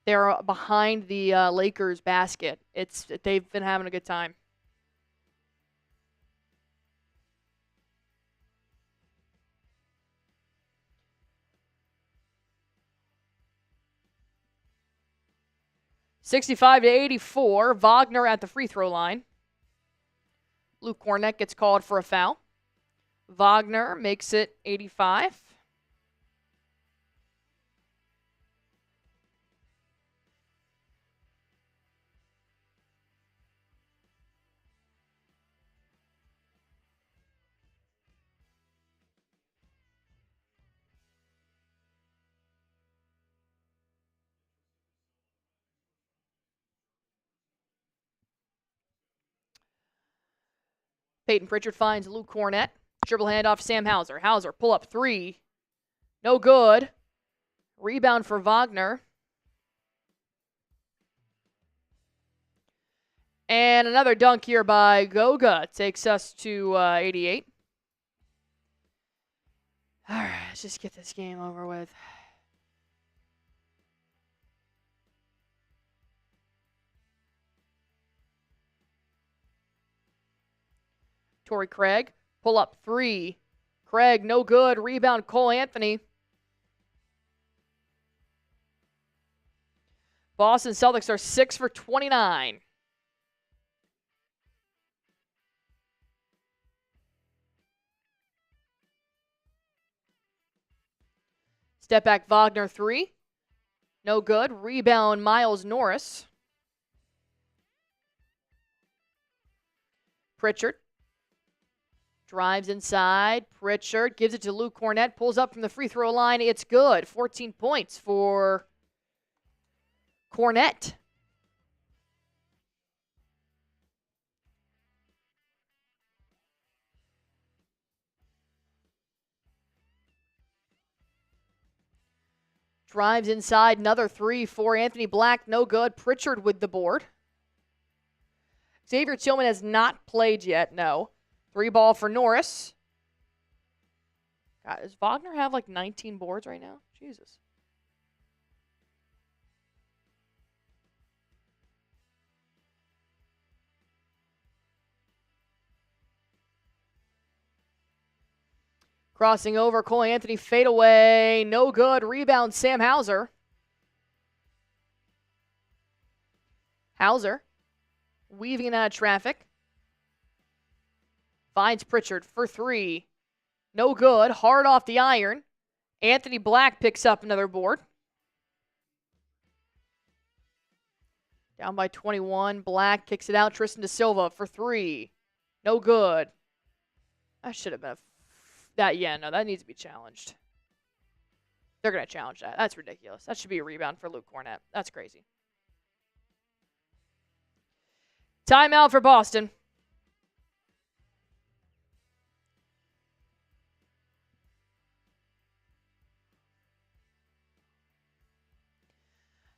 They're behind the Lakers basket. They've been having a good time. $65-84. Wagner at the free throw line. Luke Cornett gets called for a foul. Wagner makes it 85. Peyton Pritchard finds Luke Cornett. Dribble handoff Sam Hauser. Hauser, pull up 3. No good. Rebound for Wagner. And another dunk here by Goga takes us to 88. All right, let's just get this game over with. Torrey Craig, pull up 3. Craig, no good. Rebound, Cole Anthony. Boston Celtics are 6 for 29. Step back, Wagner 3. No good. Rebound, Miles Norris. Pritchard. Drives inside. Pritchard gives it to Luke Cornett. Pulls up from the free throw line. It's good. 14 points for Cornett. Drives inside. Another 3 for Anthony Black. No good. Pritchard with the board. Xavier Tillman has not played yet. No. 3 ball for Norris. God, does Wagner have like 19 boards right now? Jesus. Crossing over, Cole Anthony fadeaway. No good. Rebound, Sam Hauser. Hauser weaving out of traffic. Finds Pritchard for 3. No good. Hard off the iron. Anthony Black picks up another board. Down by 21. Black kicks it out. Tristan Da Silva for 3. No good. That should have been that needs to be challenged. They're going to challenge that. That's ridiculous. That should be a rebound for Luke Cornett. That's crazy. Timeout for Boston.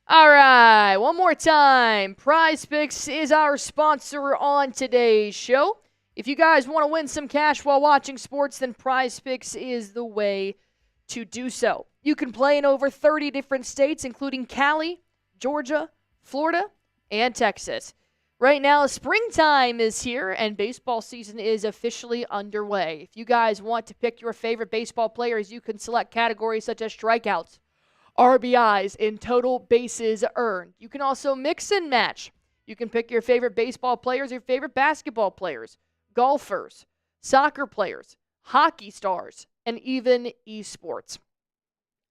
All right, one more time. Prize Picks is our sponsor on today's show. If you guys want to win some cash while watching sports, then Prize Picks is the way to do so. You can play in over 30 different states, including Cali, Georgia, Florida, and Texas. Right now, springtime is here, and baseball season is officially underway. If you guys want to pick your favorite baseball players, you can select categories such as strikeouts, RBIs, and total bases earned. You can also mix and match. You can pick your favorite baseball players, your favorite basketball players, golfers, soccer players, hockey stars, and even esports.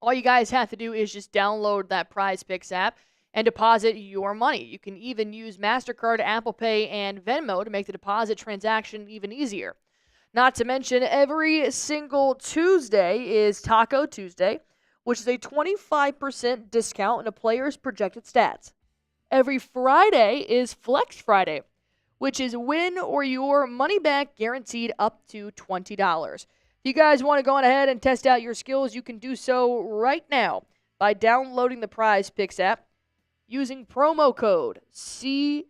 All you guys have to do is just download that Prize Picks app and deposit your money. You can even use MasterCard, Apple Pay, and Venmo to make the deposit transaction even easier. Not to mention, every single Tuesday is Taco Tuesday, which is a 25% discount on a player's projected stats. Every Friday is Flex Friday, which is win or your money back guaranteed up to $20. If you guys want to go on ahead and test out your skills, you can do so right now by downloading the Prize Picks app using promo code CLNS.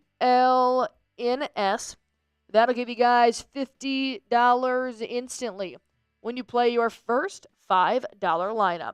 That'll give you guys $50 instantly when you play your first $5 lineup.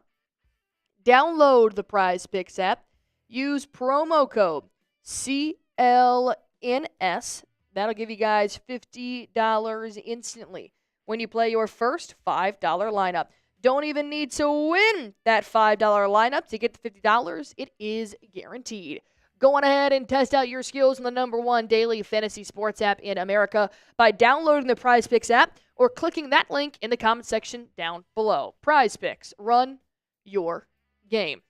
Download the Prize Picks app. Use promo code CLNS. That'll give you guys $50 instantly when you play your first $5 lineup. Don't even need to win that $5 lineup to get the $50. It is guaranteed. Go on ahead and test out your skills on the #1 daily fantasy sports app in America by downloading the Prize Picks app or clicking that link in the comment section down below. Prize Picks. Run your game.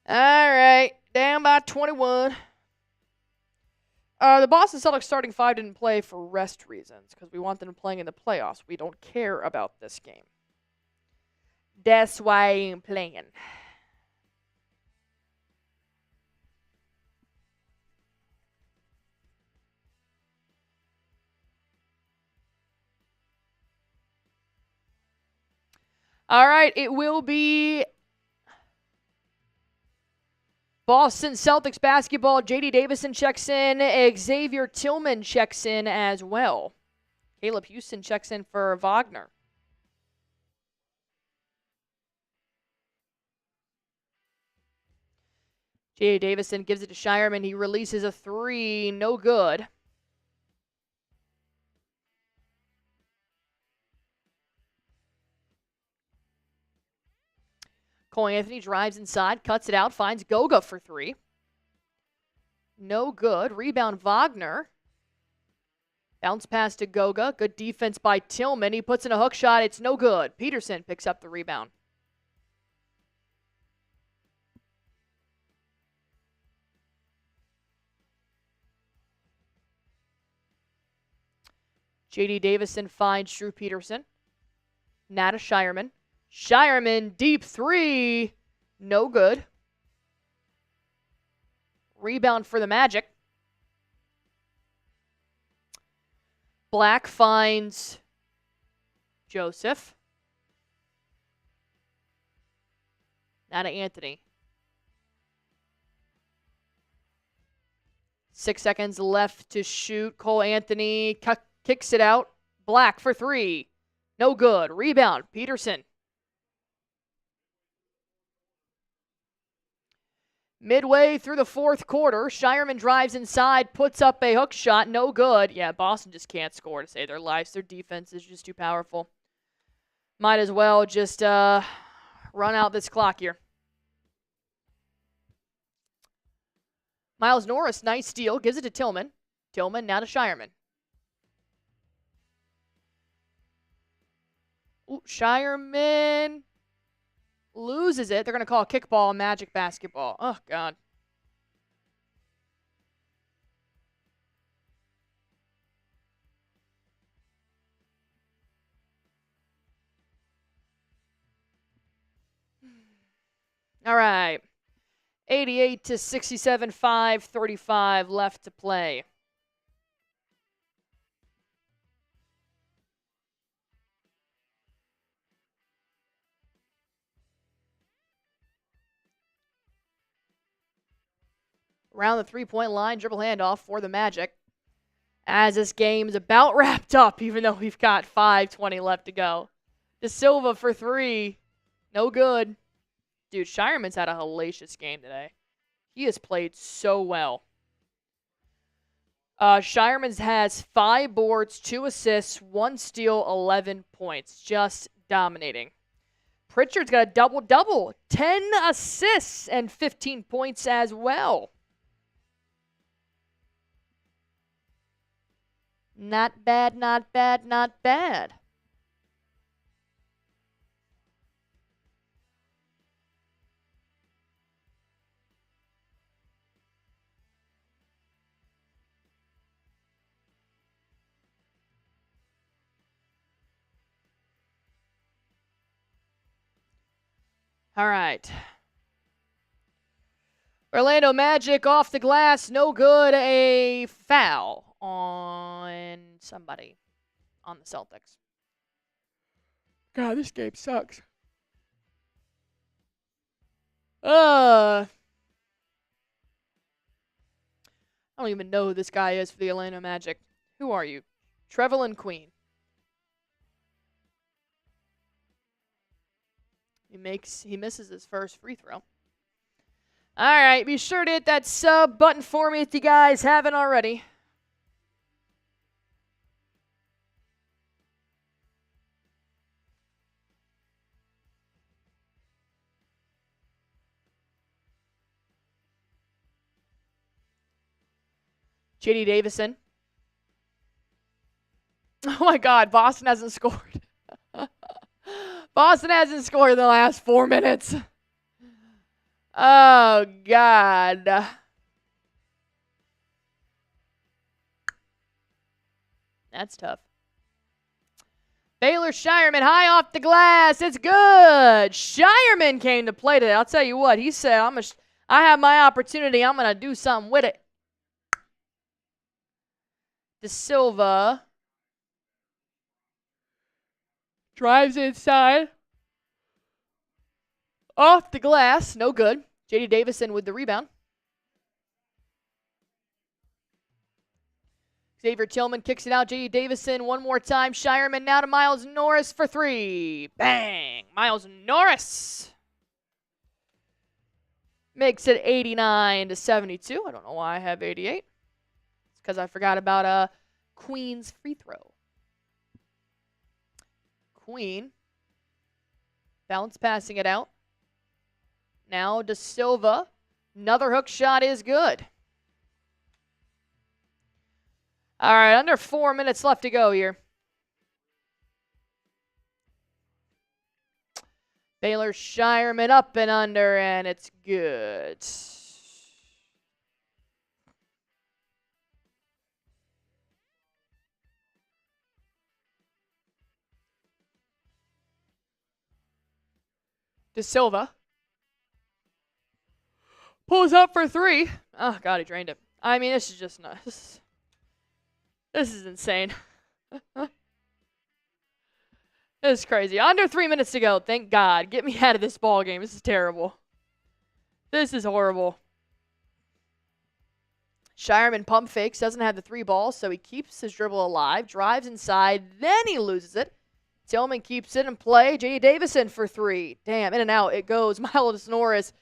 All right, down by 21. The Boston Celtics starting five didn't play for rest reasons because we want them playing in the playoffs. We don't care about this game. That's why I'm playing. All right, it will be Boston Celtics basketball. J.D. Davison checks in. Xavier Tillman checks in as well. Caleb Houston checks in for Wagner. J.D. Davison gives it to Shireman. He releases a three. No good. Cole Anthony drives inside, cuts it out, finds Goga for three. No good. Rebound Wagner. Bounce pass to Goga. Good defense by Tillman. He puts in a hook shot. It's no good. Peterson picks up the rebound. J.D. Davison finds Jrue Peterson. Nada Shireman. Shireman, deep three. No good. Rebound for the Magic. Black finds Joseph. Nada Anthony. 6 seconds left to shoot. Cole Anthony kicks it out. Black for three. No good. Rebound. Peterson. Midway through the fourth quarter, Shireman drives inside, puts up a hook shot. No good. Yeah, Boston just can't score to save their lives. Their defense is just too powerful. Might as well just run out this clock here. Miles Norris, nice steal. Gives it to Tillman. Tillman now to Shireman. Ooh, Shireman loses it. They're going to call kickball Magic basketball. Oh, God. All right. 88 to 67, 5:35 left to play. Around the three-point line, dribble handoff for the Magic. As this game is about wrapped up, even though we've got 5:20 left to go. De Silva for three. No good. Dude, Shireman's had a hellacious game today. He has played so well. Shireman has 5 boards, 2 assists, 1 steal, 11 points. Just dominating. Pritchard's got a double-double. 10 assists and 15 points as well. Not bad, not bad, not bad. All right. Orlando Magic off the glass. No good. A foul on somebody on the Celtics. God, this game sucks. I don't even know who this guy is for the Orlando Magic. Who are you? Trevelyan Queen. He misses his first free throw. All right, be sure to hit that sub button for me if you guys haven't already. J.D. Davison. Oh my God, Boston hasn't scored. Boston hasn't scored in the last 4 minutes. Oh, God. That's tough. Baylor Shireman high off the glass. It's good. Shireman came to play today. I'll tell you what. He said, I have my opportunity. I'm going to do something with it. De Silva drives inside. Off the glass. No good. J.D. Davison with the rebound. Xavier Tillman kicks it out. J.D. Davison one more time. Shireman now to Miles Norris for three. Bang. Miles Norris makes it 89 to 72. I don't know why I have 88. It's because I forgot about Queen's free throw. Queen. Bounce passing it out. Now De Silva. Another hook shot is good. All right, under 4 minutes left to go here. Baylor Shireman up and under, and it's good. De Silva pulls up for three. Oh, God, he drained it. I mean, this is just nuts. This is insane. This is crazy. Under 3 minutes to go. Thank God. Get me out of this ball game. This is terrible. This is horrible. Shireman pump fakes. Doesn't have the three ball, so he keeps his dribble alive. Drives inside. Then he loses it. Tillman keeps it in play. J.D. Davison for three. Damn, in and out it goes. Miles Norris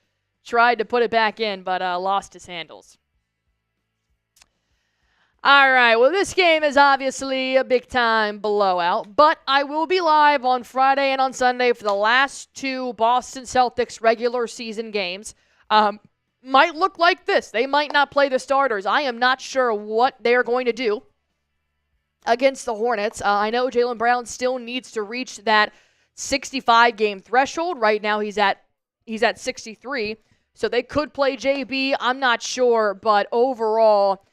tried to put it back in, but lost his handles. All right, well, this game is obviously a big-time blowout, but I will be live on Friday and on Sunday for the last two Boston Celtics regular season games. Might look like this. They might not play the starters. I am not sure what they're going to do against the Hornets. I know Jaylen Brown still needs to reach that 65-game threshold. Right now he's at 63, so they could play JB. I'm not sure, but overall,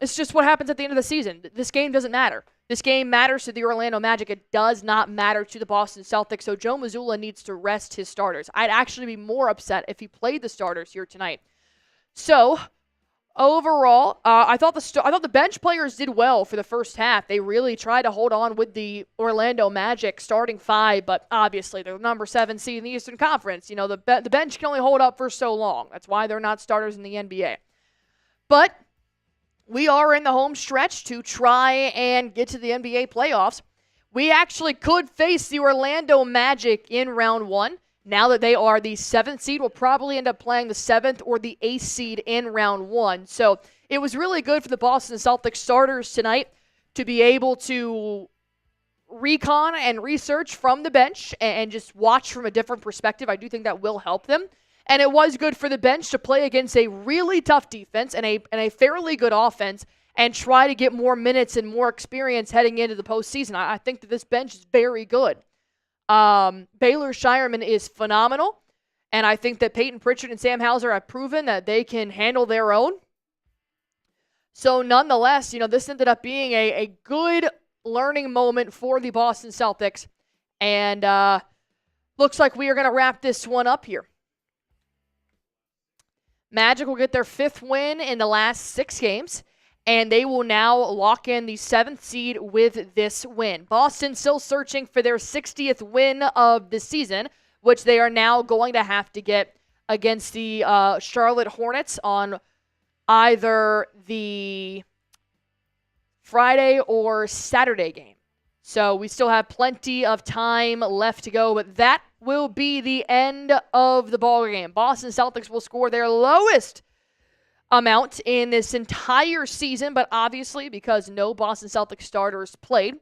it's just what happens at the end of the season. This game doesn't matter. This game matters to the Orlando Magic. It does not matter to the Boston Celtics. So Joe Mazzulla needs to rest his starters. I'd actually be more upset if he played the starters here tonight. So overall, I thought the bench players did well for the first half. They really tried to hold on with the Orlando Magic starting five, but obviously they're the number 7 seed in the Eastern Conference. You know, the bench can only hold up for so long. That's why they're not starters in the NBA. But we are in the home stretch to try and get to the NBA playoffs. We actually could face the Orlando Magic in round 1. Now that they are the 7th seed, we'll probably end up playing the 7th or the 8th seed in round 1. So it was really good for the Boston Celtics starters tonight to be able to recon and research from the bench and just watch from a different perspective. I do think that will help them. And it was good for the bench to play against a really tough defense and a fairly good offense and try to get more minutes and more experience heading into the postseason. I think that this bench is very good. Baylor Shireman is phenomenal, and I think that Peyton Pritchard and Sam Hauser have proven that they can handle their own. So nonetheless, this ended up being a good learning moment for the Boston Celtics, and looks like we are going to wrap this one up here. Magic will get their 5th win in the last 6 games, and they will now lock in the 7th seed with this win. Boston still searching for their 60th win of the season, which they are now going to have to get against the Charlotte Hornets on either the Friday or Saturday game. So we still have plenty of time left to go, but that will be the end of the ball game. Boston Celtics will score their lowest amount in this entire season, but obviously because no Boston Celtics starters played,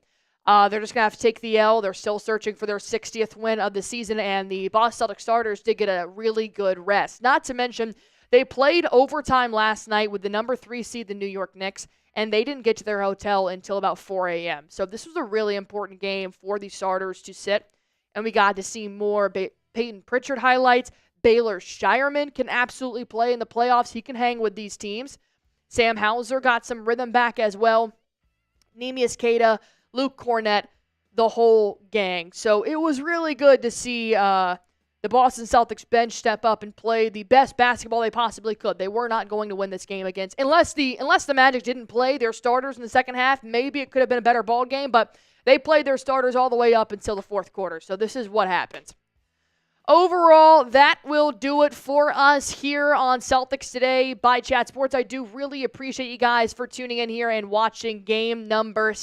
they're just going to have to take the L. They're still searching for their 60th win of the season, and the Boston Celtics starters did get a really good rest. Not to mention, they played overtime last night with the number 3 seed, the New York Knicks, and they didn't get to their hotel until about 4 a.m. So this was a really important game for the starters to sit, and we got to see more Peyton Pritchard highlights. Baylor Shireman can absolutely play in the playoffs. He can hang with these teams. Sam Hauser got some rhythm back as well. Neemias Queta, Luke Cornett, the whole gang. So it was really good to see the Boston Celtics bench step up and play the best basketball they possibly could. They were not going to win this game against, unless the Magic didn't play their starters in the second half. Maybe it could have been a better ball game, but they played their starters all the way up until the 4th quarter. So this is what happens. Overall, that will do it for us here on Celtics Today by Chat Sports. I do really appreciate you guys for tuning in here and watching game number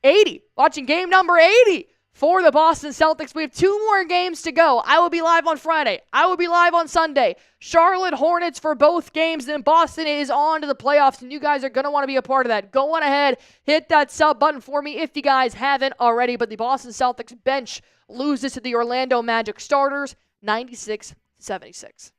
80. Watching game number 80 for the Boston Celtics. We have 2 more games to go. I will be live on Friday. I will be live on Sunday. Charlotte Hornets for both games. Then Boston is on to the playoffs, and you guys are going to want to be a part of that. Go on ahead. Hit that sub button for me if you guys haven't already. But the Boston Celtics bench loses to the Orlando Magic starters, 96-76.